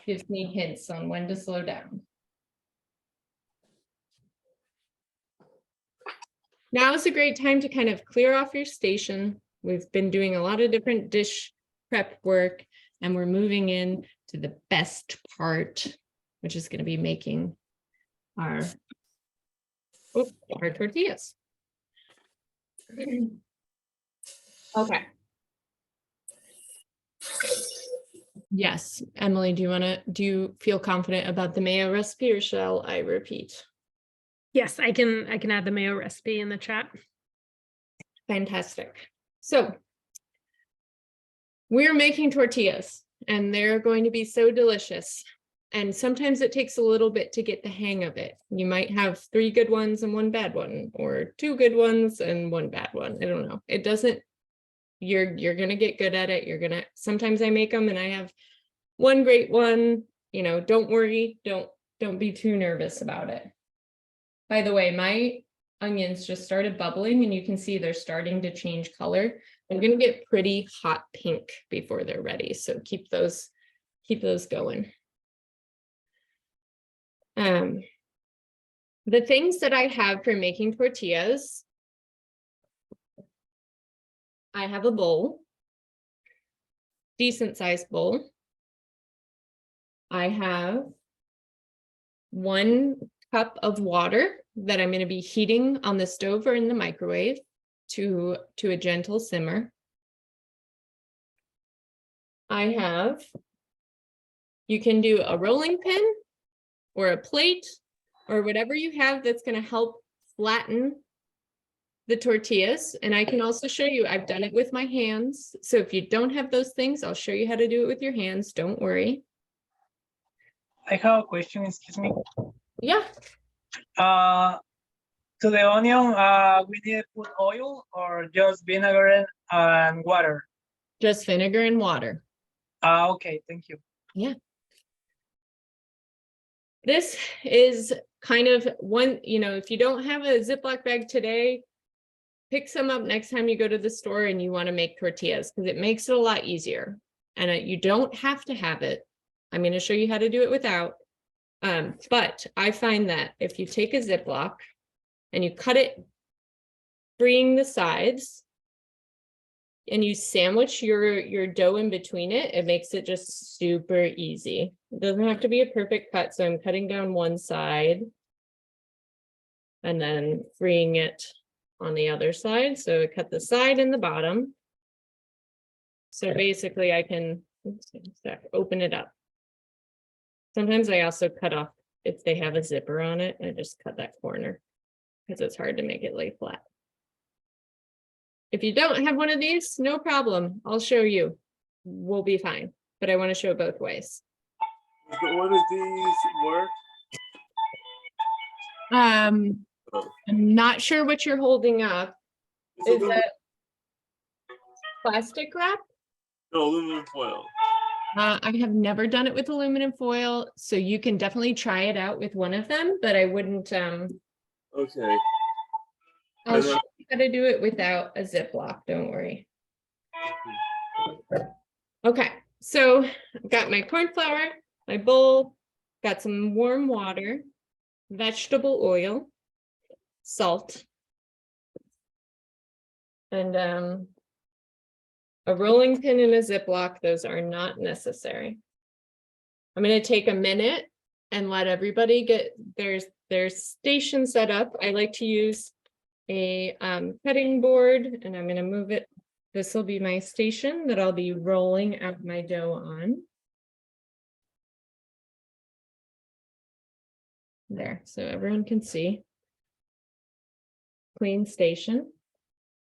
Speaker 1: Gives me hints on when to slow down. Now is a great time to kind of clear off your station. We've been doing a lot of different dish prep work, and we're moving in to the best part, which is going to be making our tortillas. Okay. Yes, Emily, do you feel confident about the mayo recipe, or shall I repeat?
Speaker 2: Yes, I can add the mayo recipe in the chat.
Speaker 1: Fantastic. So we're making tortillas and they're going to be so delicious. And sometimes it takes a little bit to get the hang of it. You might have 3 good ones and 1 bad one, or 2 good ones and 1 bad one. I don't know. It doesn't, you're going to get good at it. Sometimes I make them and I have 1 great one, you know, don't worry. Don't be too nervous about it. By the way, my onions just started bubbling and you can see they're starting to change color. I'm going to get pretty hot pink before they're ready. So keep those going. The things that I have for making tortillas, I have a bowl, decent sized bowl. I have 1 cup of water that I'm going to be heating on the stove or in the microwave to a gentle simmer. You can do a rolling pin or a plate or whatever you have that's going to help flatten the tortillas. And I can also show you, I've done it with my hands. So if you don't have those things, I'll show you how to do it with your hands. Don't worry.
Speaker 5: I have a question, excuse me.
Speaker 1: Yeah.
Speaker 5: To the onion, we need to put oil or just vinegar and water?
Speaker 1: Just vinegar and water.
Speaker 5: Okay, thank you.
Speaker 1: Yeah. This is kind of one, you know, if you don't have a Ziploc bag today, pick some up next time you go to the store and you want to make tortillas, because it makes it a lot easier. And you don't have to have it. I'm going to show you how to do it without. But I find that if you take a Ziploc and you cut it, freeing the sides, and you sandwich your dough in between it, it makes it just super easy. It doesn't have to be a perfect cut. So I'm cutting down one side and then freeing it on the other side. So cut the side and the bottom. So basically I can open it up. Sometimes I also cut off if they have a zipper on it. I just cut that corner because it's hard to make it lay flat. If you don't have one of these, no problem. I'll show you. We'll be fine. But I want to show both ways.
Speaker 3: What does these work?
Speaker 1: I'm not sure what you're holding up.
Speaker 3: It's
Speaker 1: Is
Speaker 3: aluminum,
Speaker 1: it plastic wrap?
Speaker 3: no, aluminum foil.
Speaker 1: I have never done it with aluminum foil, so you can definitely try it out with one of them, but I wouldn't,
Speaker 3: Okay.
Speaker 1: I'll
Speaker 3: And
Speaker 1: show
Speaker 3: then-
Speaker 1: you how to do it without a Ziploc, don't worry. Okay, so I've got my corn flour, my bowl, got some warm water, vegetable oil, salt, and a rolling pin and a Ziploc. Those are not necessary. I'm going to take a minute and let everybody get their station set up. I like to use a cutting board, and I'm going to move it. This will be my station that I'll be rolling out my dough on. There, so everyone can see. Clean station.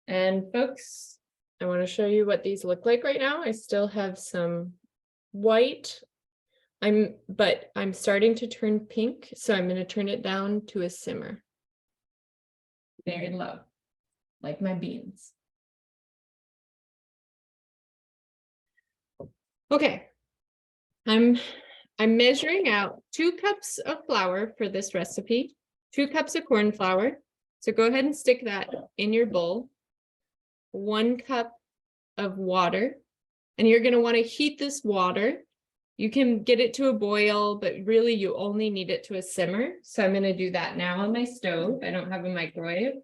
Speaker 1: And folks, I want to show you what these look like right now. I still have some white. But I'm starting to turn pink, so I'm going to turn it down to a simmer. Very low, like my beans. Okay, I'm measuring out 2 cups of flour for this recipe, 2 cups of corn flour. So go ahead and stick that in your bowl. 1 cup of water, and you're going to want to heat this water. You can get it to a boil, but really you only need it to a simmer. So I'm going to do that now on my stove. I don't have a microwave.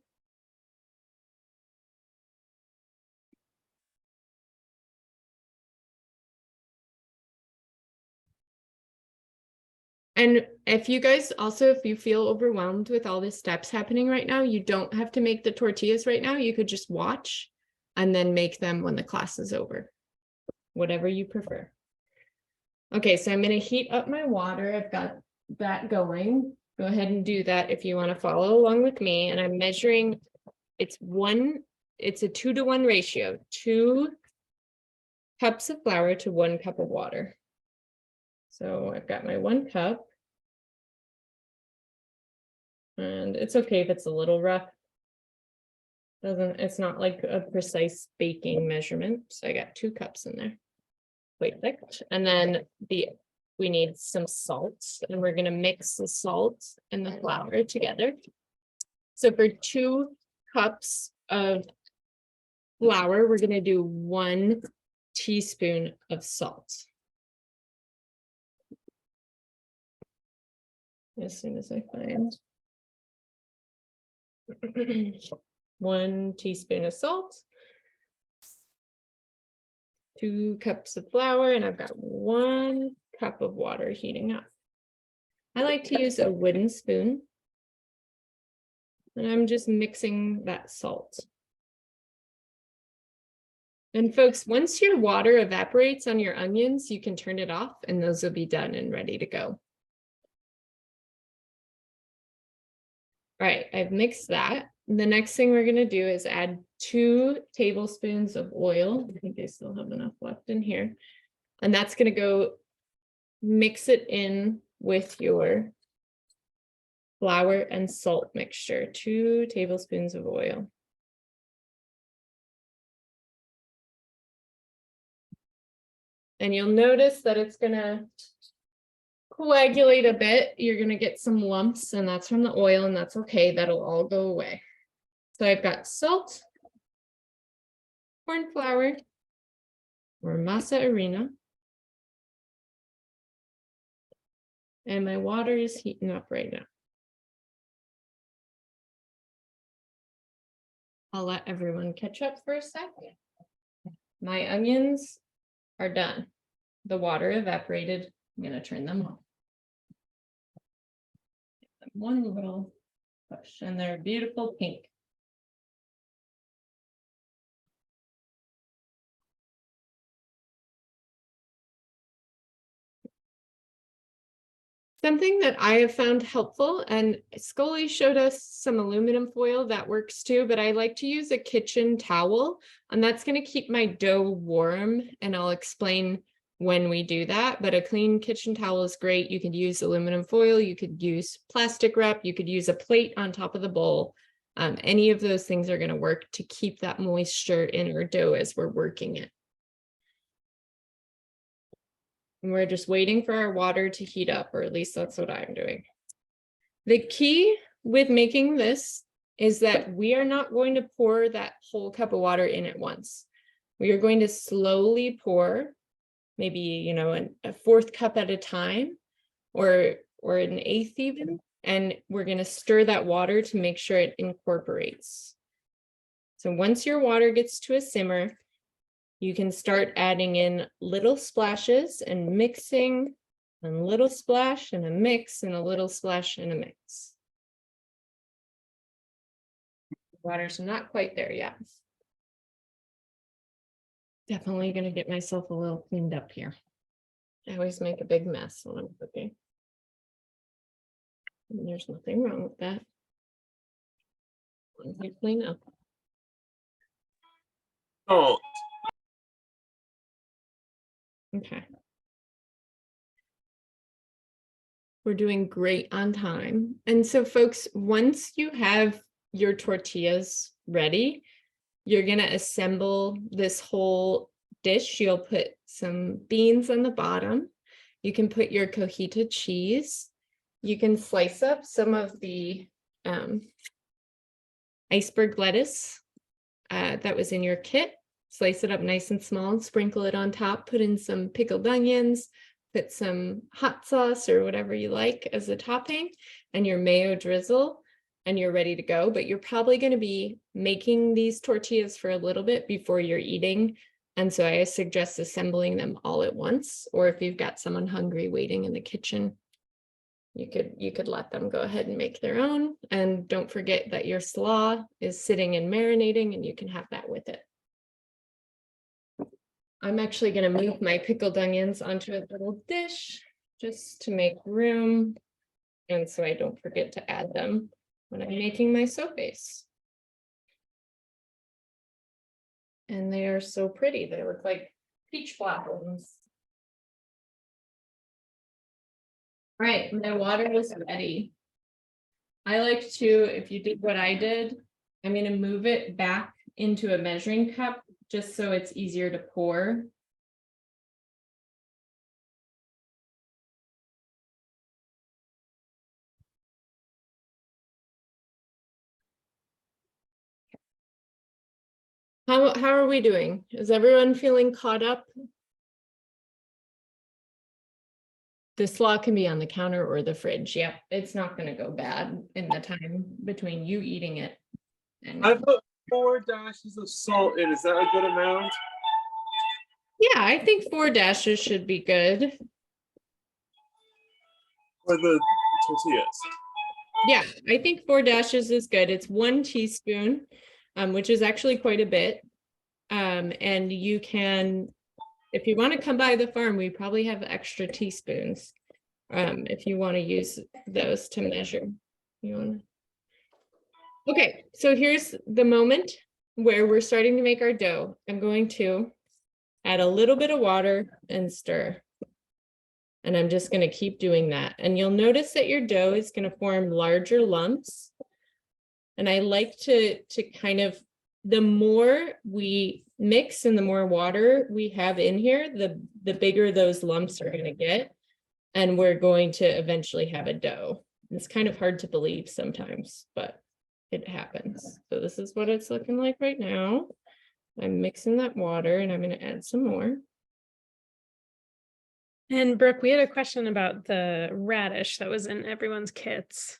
Speaker 1: And if you guys also, if you feel overwhelmed with all the steps happening right now, you don't have to make the tortillas right now. You could just watch and then make them when the class is over, whatever you prefer. Okay, so I'm going to heat up my water. I've got that going. Go ahead and do that if you want to follow along with me. And I'm measuring, it's a 2-to-1 ratio, 2 cups of flour to 1 cup of water. So I've got my 1 cup. And it's okay if it's a little rough. It's not like a precise baking measurement. So I got 2 cups in there. Quite thick. And then we need some salt, and we're going to mix the salt and the flour together. So for 2 cups of flour, we're going to do 1 teaspoon of salt. As soon as I find 1 teaspoon of salt, 2 cups of flour, and I've got 1 cup of water heating up. I like to use a wooden spoon, and I'm just mixing that salt. And folks, once your water evaporates on your onions, you can turn it off and those will be done and ready to go. All right, I've mixed that. The next thing we're going to do is add 2 tablespoons of oil. I think I still have enough left in here. And that's going to go mix it in with your flour and salt mixture. 2 tablespoons of oil. And you'll notice that it's going to coagulate a bit. You're going to get some lumps, and that's from the oil, and that's okay. That'll all go away. So I've got salt, corn flour, or masa harina, and my water is heating up right now. I'll let everyone catch up for a second. My onions are done. The water evaporated. I'm going to turn them off. Give them 1 little push, and they're beautiful pink. Something that I have found helpful, and Scully showed us some aluminum foil that works too, but I like to use a kitchen towel, and that's going to keep my dough warm, and I'll explain when we do that. But a clean kitchen towel is great. You could use aluminum foil, you could use plastic wrap, you could use a plate on top of the bowl. Any of those things are going to work to keep that moisture in our dough as we're working it. And we're just waiting for our water to heat up, or at least that's what I'm doing. The key with making this is that we are not going to pour that whole cup of water in at once. We are going to slowly pour, maybe, you know, a fourth cup at a time, or an eighth even, and we're going to stir that water to make sure it incorporates. So once your water gets to a simmer, you can start adding in little splashes and mixing, and little splash and a mix, and a little splash and a mix. Water's not quite there yet. Definitely going to get myself a little cleaned up here. I always make a big mess when I'm cooking. And there's nothing wrong with that. Let me clean up.
Speaker 3: Oh,
Speaker 1: Okay. We're doing great on time. And so folks, once you have your tortillas ready, you're going to assemble this whole dish. You'll put some beans on the bottom. You can put your cojita cheese. You can slice up some of the iceberg lettuce that was in your kit. Slice it up nice and small, sprinkle it on top, put in some pickled onions, put some hot sauce or whatever you like as a topping, and your mayo drizzle, and you're ready to go. But you're probably going to be making these tortillas for a little bit before you're eating. And so I suggest assembling them all at once, or if you've got someone hungry waiting in the kitchen, you could let them go ahead and make their own. And don't forget that your slaw is sitting and marinating, and you can have that with it. I'm actually going to move my pickled onions onto a little dish just to make room, and so I don't forget to add them when I'm making my sopes. And they are so pretty. They look like peach blossoms. All right, my water is ready. I like to, if you did what I did, I'm going to move it back into a measuring cup just so it's easier to pour. How are we doing? Is everyone feeling caught up? The slaw can be on the counter or the fridge. Yep, it's not going to go bad in the time between you eating it. And
Speaker 3: I put 4 dashes of salt in. Is that a good amount?
Speaker 1: yeah, I think 4 dashes should be good.
Speaker 3: For the tortillas.
Speaker 1: Yeah, I think 4 dashes is good. It's 1 teaspoon, which is actually quite a bit. And you can, if you want to come by the farm, we probably have extra teaspoons. If you want to use those to measure. Okay, so here's the moment where we're starting to make our dough. I'm going to add a little bit of water and stir. And I'm just going to keep doing that. And you'll notice that your dough is going to form larger lumps. And I like to kind of, the more we mix and the more water we have in here, the bigger those lumps are going to get. And we're going to eventually have a dough. It's kind of hard to believe sometimes, but it happens. So this is what it's looking like right now. I'm mixing that water and I'm going to add some more.
Speaker 2: And Brooke, we had a question about the radish that was in everyone's kits.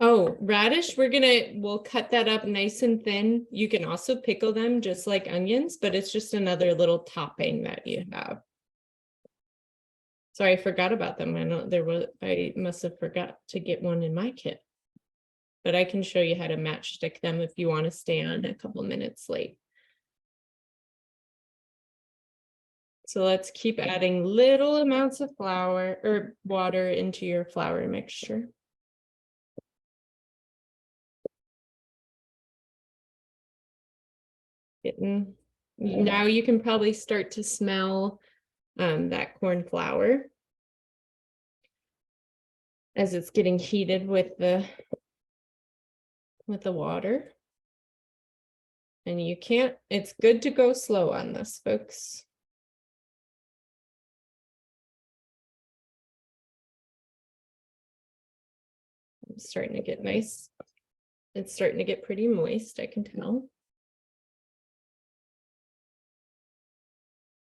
Speaker 1: Oh, radish, we'll cut that up nice and thin. You can also pickle them just like onions, but it's just another little topping that you have. Sorry, I forgot about them. I must have forgot to get one in my kit. But I can show you how to matchstick them if you want to stay on a couple minutes late. So let's keep adding little amounts of flour or water into your flour mixture. Now you can probably start to smell that corn flour as it's getting heated with the water. And it's good to go slow on this, folks. It's starting to get nice. It's starting to get pretty moist, I can tell.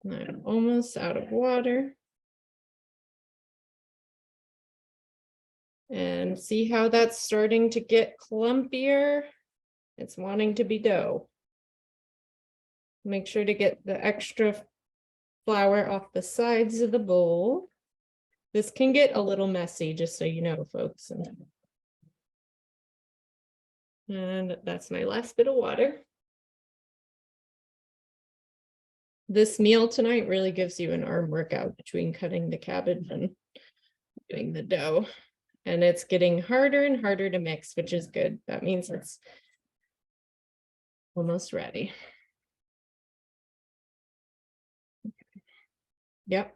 Speaker 1: I'm almost out of water. And see how that's starting to get clumpier? It's wanting to be dough. Make sure to get the extra flour off the sides of the bowl. This can get a little messy, just so you know, folks. And that's my last bit of water. This meal tonight really gives you an arm workout between cutting the cabbage and doing the dough. And it's getting harder and harder to mix, which is good. That means it's almost ready. Yep.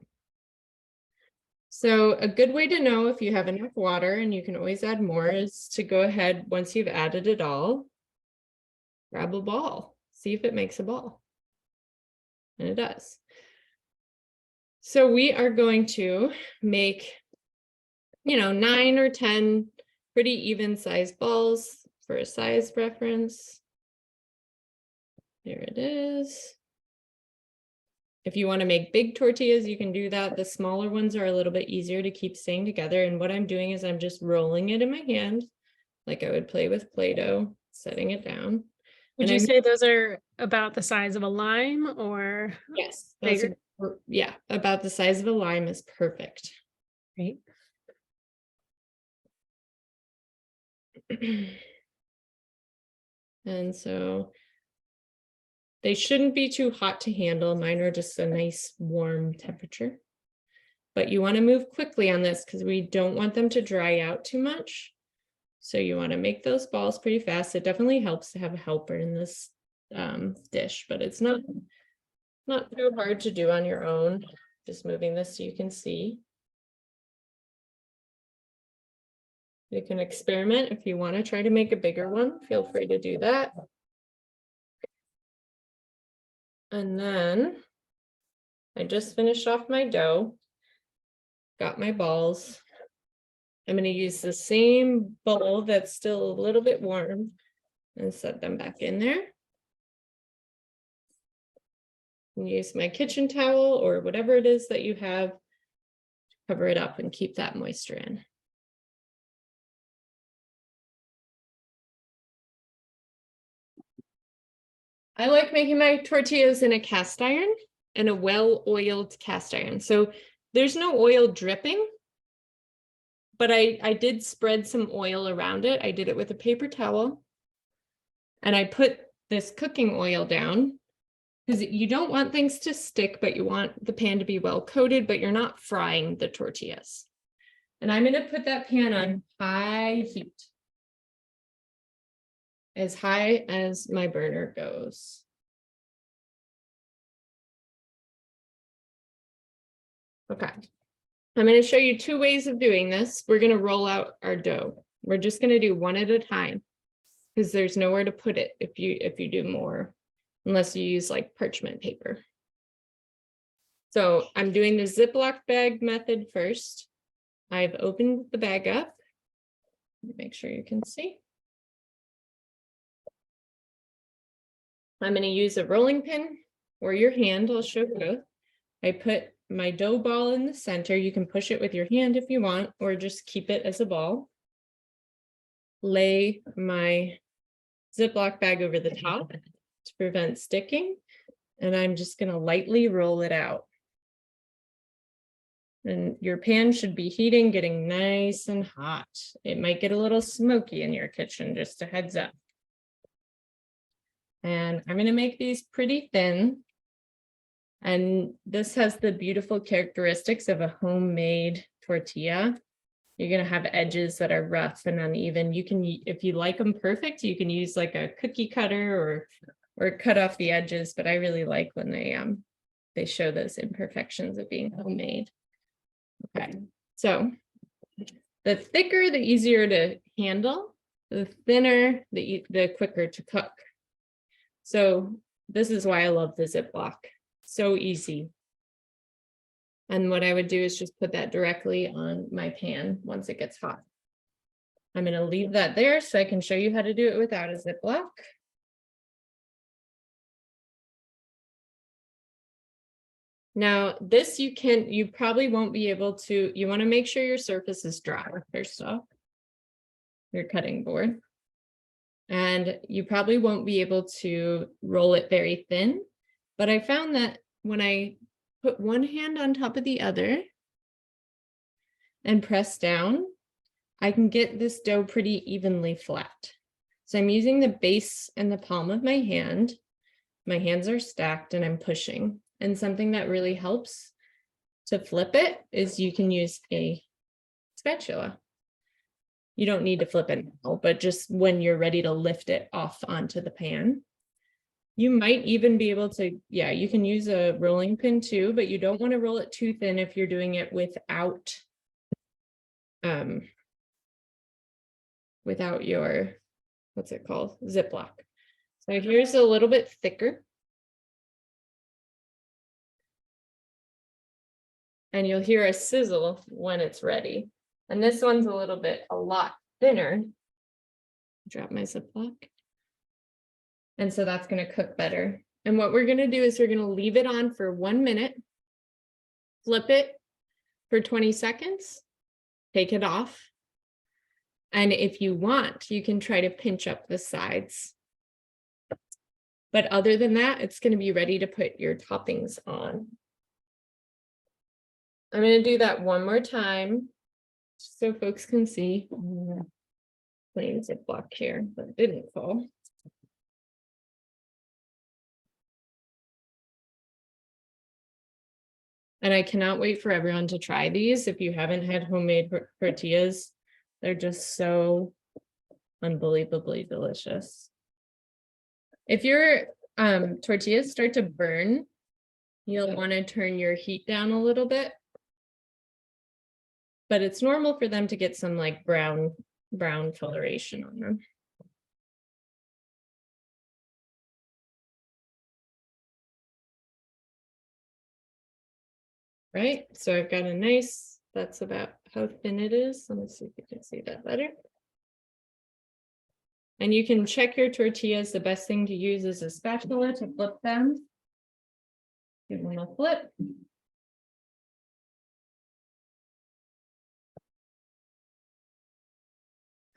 Speaker 1: So a good way to know if you have enough water, and you can always add more, is to go ahead, once you've added it all, grab a ball, see if it makes a ball. And it does. So we are going to make, 9 or 10 pretty even sized balls for a size reference. There it is. If you want to make big tortillas, you can do that. The smaller ones are a little bit easier to keep staying together. And what I'm doing is I'm just rolling it in my hand like I would play with Play-Doh, setting it down.
Speaker 2: Would you say those are about the size of a lime or?
Speaker 1: Yes.
Speaker 2: Bigger?
Speaker 1: Yeah, about the size of a lime is perfect.
Speaker 2: Great.
Speaker 1: And so they shouldn't be too hot to handle. Mine are just a nice warm temperature. But you want to move quickly on this because we don't want them to dry out too much. So you want to make those balls pretty fast. It definitely helps to have a helper in this dish, but it's not too hard to do on your own. Just moving this so you can see. You can experiment if you want to try to make a bigger one. Feel free to do that. And then I just finished off my dough. Got my balls. I'm going to use the same bowl that's still a little bit warm and set them back in there. And use my kitchen towel or whatever it is that you have to cover it up and keep that moisture in. I like making my tortillas in a cast iron and a well-oiled cast iron. So there's no oil dripping. But I did spread some oil around it. I did it with a paper towel. And I put this cooking oil down because you don't want things to stick, but you want the pan to be well coated, but you're not frying the tortillas. And I'm going to put that pan on high heat. As high as my burner goes. Okay. I'm going to show you 2 ways of doing this. We're going to roll out our dough. We're just going to do one at a time because there's nowhere to put it if you do more, unless you use like parchment paper. So I'm doing the Ziploc bag method first. I've opened the bag up. Make sure you can see. I'm going to use a rolling pin or your hand. I'll show both. I put my dough ball in the center. You can push it with your hand if you want, or just keep it as a ball. Lay my Ziploc bag over the top to prevent sticking. And I'm just going to lightly roll it out. And your pan should be heating, getting nice and hot. It might get a little smoky in your kitchen, just a heads up. And I'm going to make these pretty thin. And this has the beautiful characteristics of a homemade tortilla. You're going to have edges that are rough and uneven. You can, if you like them perfect, you can use like a cookie cutter or cut off the edges, but I really like when they show those imperfections of being homemade. Okay, so the thicker, the easier to handle, the thinner, the quicker to cook. So this is why I love the Ziploc. So easy. And what I would do is just put that directly on my pan once it gets hot. I'm going to leave that there so I can show you how to do it without a Ziploc. Now, this you probably won't be able to, you want to make sure your surface is dry first off, your cutting board. And you probably won't be able to roll it very thin, but I found that when I put one hand on top of the other and press down, I can get this dough pretty evenly flat. So I'm using the base and the palm of my hand. My hands are stacked and I'm pushing. And something that really helps to flip it is you can use a spatula. You don't need to flip it now, but just when you're ready to lift it off onto the pan. You might even be able to, yeah, you can use a rolling pin too, but you don't want to roll it too thin if you're doing it without your, what's it called? Ziploc. So here's a little bit thicker. And you'll hear a sizzle when it's ready. And this one's a lot thinner. Drop my Ziploc. And so that's going to cook better. And what we're going to do is we're going to leave it on for 1 minute, flip it for 20 seconds, take it off. And if you want, you can try to pinch up the sides. But other than that, it's going to be ready to put your toppings on. I'm going to do that one more time so folks can see. Plain Ziploc here, but it didn't fall. And I cannot wait for everyone to try these. If you haven't had homemade tortillas, they're just so unbelievably delicious. If your tortillas start to burn, you'll want to turn your heat down a little bit. But it's normal for them to get some like brown coloration on them. Right, so I've got a nice, that's about how thin it is. Let me see if you can see that better. And you can check your tortillas. The best thing to use is a spatula to flip them. Give them a flip.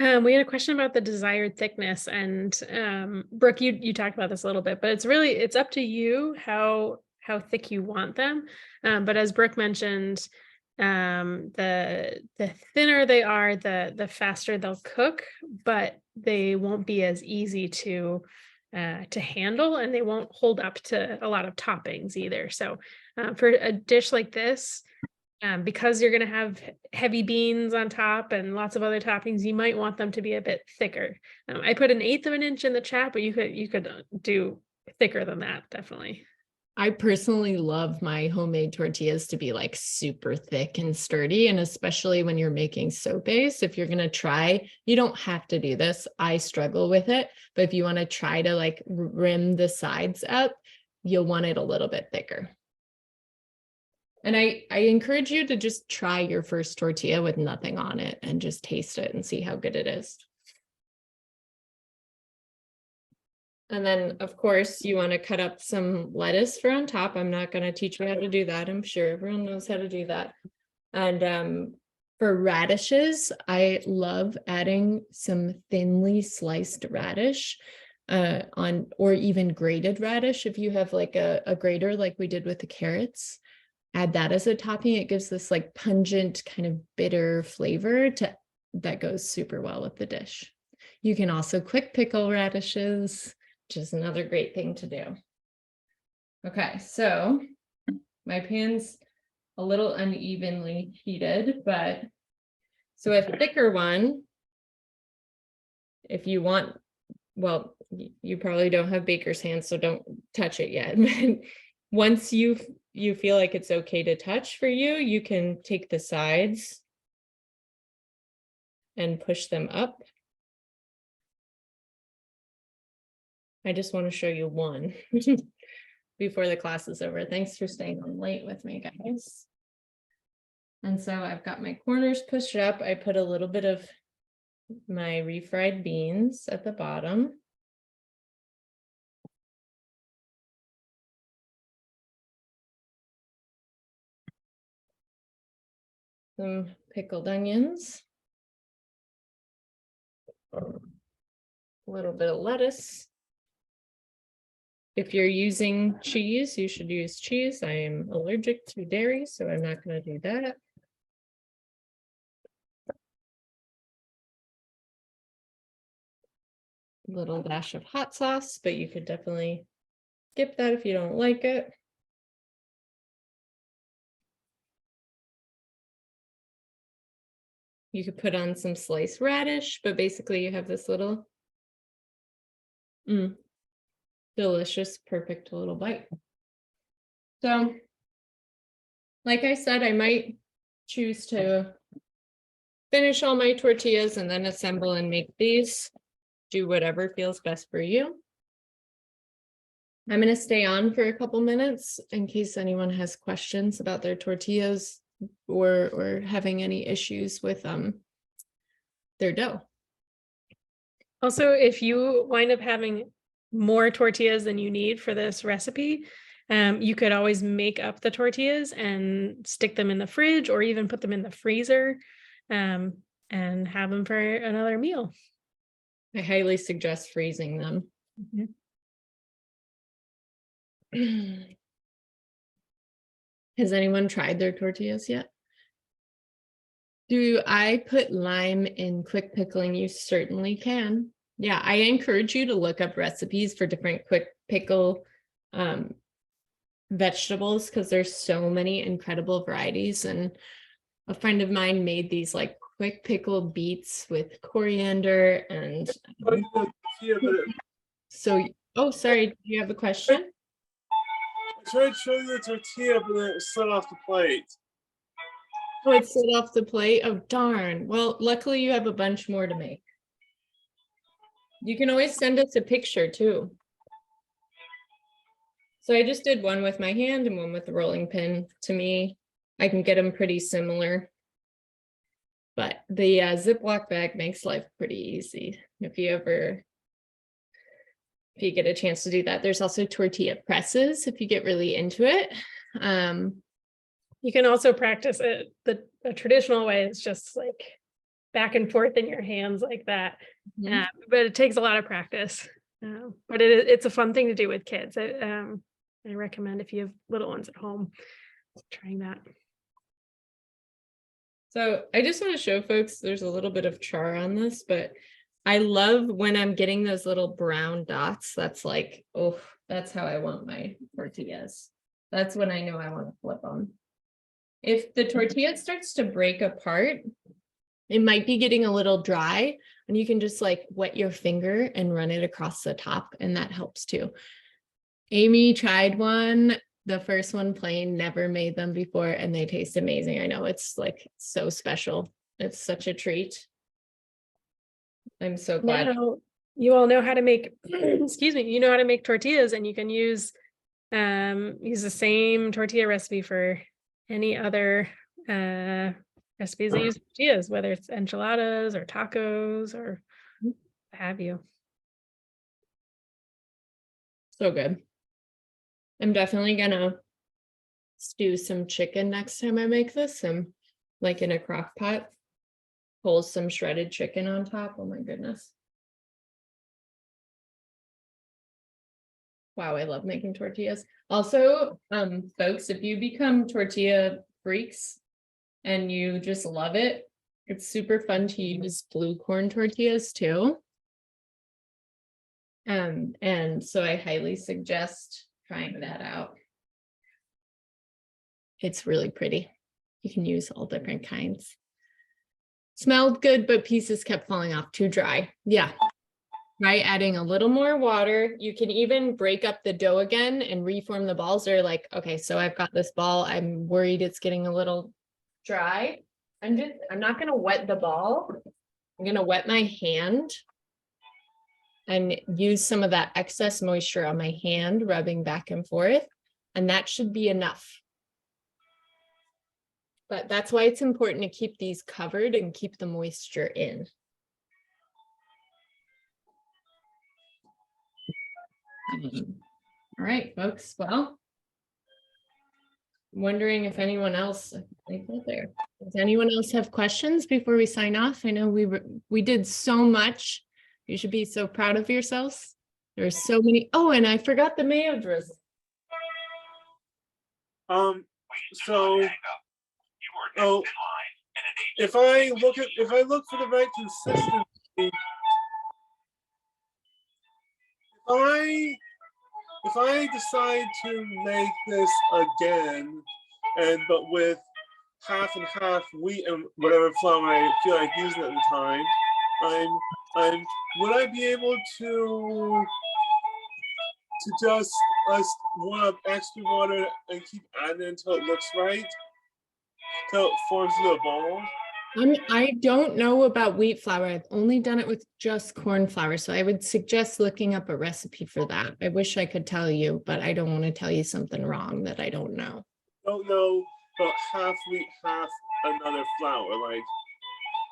Speaker 2: We had a question about the desired thickness, and Brooke, you talked about this a little bit, but it's up to you how thick you want them. But as Brooke mentioned, the thinner they are, the faster they'll cook, but they won't be as easy to handle, and they won't hold up to a lot of toppings either. So for a dish like this, because you're going to have heavy beans on top and lots of other toppings, you might want them to be a bit thicker. I put 1/8 of an inch in the chat, but you could do thicker than that, definitely.
Speaker 1: I personally love my homemade tortillas to be like super thick and sturdy. And especially when you're making sopes, if you're going to try, you don't have to do this. I struggle with it, but if you want to try to like rim the sides up, you'll want it a little bit thicker. And I encourage you to just try your first tortilla with nothing on it and just taste it and see how good it is. And then, of course, you want to cut up some lettuce for on top. I'm not going to teach you how to do that. I'm sure everyone knows how to do that. And for radishes, I love adding some thinly sliced radish or even grated radish. If you have like a grater like we did with the carrots, add that as a topping. It gives this like pungent kind of bitter flavor that goes super well with the dish. You can also quick pickle radishes, which is another great thing to do. Okay, so My pan's a little unevenly heated, but so a thicker one, if you want, well, you probably don't have baker's hands, so don't touch it yet. Once you feel like it's okay to touch for you, you can take the sides and push them up. I just want to show you one before the class is over. Thanks for staying on late with me, guys. And so I've got my corners pushed up. I put a little bit of my refried beans at the bottom. Some pickled onions. A little bit of lettuce. If you're using cheese, you should use cheese. I am allergic to dairy, so I'm not going to do that. Little dash of hot sauce, but you could definitely skip that if you don't like it. You could put on some sliced radish, but basically you have this little delicious, perfect little bite. So, like I said, I might choose to finish all my tortillas and then assemble and make these. Do whatever feels best for you. I'm going to stay on for a couple minutes in case anyone has questions about their tortillas or having any issues with their dough.
Speaker 2: Also, if you wind up having more tortillas than you need for this recipe, you could always make up the tortillas and stick them in the fridge or even put them in the freezer and have them for another meal.
Speaker 1: I highly suggest freezing them. Has anyone tried their tortillas yet? Do I put lime in quick pickling? You certainly can. Yeah, I encourage you to look up recipes for different quick pickle vegetables because there's so many incredible varieties. And a friend of mine made these like quick pickled beets with coriander and so, oh, sorry, do you have a question?
Speaker 3: I tried showing the tortilla, but then it slid off the plate.
Speaker 1: Oh, it slid off the plate. Oh, darn. Well, luckily you have a bunch more to make. You can always send us a picture too. So I just did one with my hand and one with the rolling pin. To me, I can get them pretty similar. But the Ziploc bag makes life pretty easy. If you get a chance to do that. There's also tortilla presses if you get really into it.
Speaker 2: You can also practice it the traditional way. It's just like back and forth in your hands like that. But it takes a lot of practice. But it's a fun thing to do with kids. I recommend if you have little ones at home, trying that.
Speaker 1: So I just want to show folks, there's a little bit of char on this, but I love when I'm getting those little brown dots. That's like, oh, that's how I want my tortillas. That's when I know I want to flip them. If the tortilla starts to break apart, it might be getting a little dry, and you can just like wet your finger and run it across the top, and that helps too. Amy tried one. The first one plain, never made them before, and they taste amazing. I know it's like so special. It's such a treat. I'm so glad.
Speaker 2: Now, you all know how to make, excuse me, you know how to make tortillas, and you can use the same tortilla recipe for any other recipes that use tortillas, whether it's enchiladas or tacos or what have you.
Speaker 1: So good. I'm definitely gonna stew some chicken next time I make this. I'm like in a crock pot, pull some shredded chicken on top. Oh my goodness. Wow, I love making tortillas. Also, folks, if you become tortilla freaks and you just love it, it's super fun to use blue corn tortillas too. And so I highly suggest trying that out. It's really pretty. You can use all different kinds. Smelled good, but pieces kept falling off, too dry. Yeah. Try adding a little more water. You can even break up the dough again and reform the balls. Or like, okay, so I've got this ball. I'm worried it's getting a little dry. I'm not gonna wet the ball. I'm gonna wet my hand and use some of that excess moisture on my hand, rubbing back and forth. And that should be enough. But that's why it's important to keep these covered and keep the moisture in. All right, folks. Well, I'm wondering if anyone else, does anyone else have questions before we sign off? I know we did so much. You should be so proud of yourselves. There's so many. Oh, and I forgot the mayo drizzle.
Speaker 3: If I look for the right consistency, if I decide to make this again, but with half and half wheat and whatever flour I feel like using at the time, would I be able to just warm up extra water and keep adding it until it looks right, till it forms into a ball?
Speaker 1: I don't know about wheat flour. I've only done it with just corn flour. So I would suggest looking up a recipe for that. I wish I could tell you, but I don't want to tell you something wrong that I don't know.
Speaker 3: Don't know about half wheat, half another flour. Like,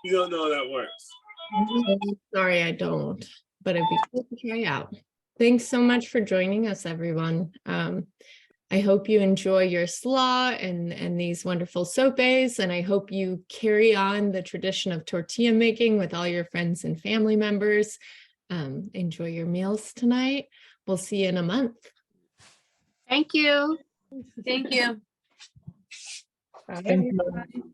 Speaker 3: you don't know how that works.
Speaker 1: Sorry, I don't, but it'd be cool to try out. Thanks so much for joining us, everyone. I hope you enjoy your slaw and these wonderful sopes, and I hope you carry on the tradition of tortilla making with all your friends and family members. Enjoy your meals tonight. We'll see you in a month.
Speaker 8: Thank you. Thank you.
Speaker 1: Bye.
Speaker 7: Thank you.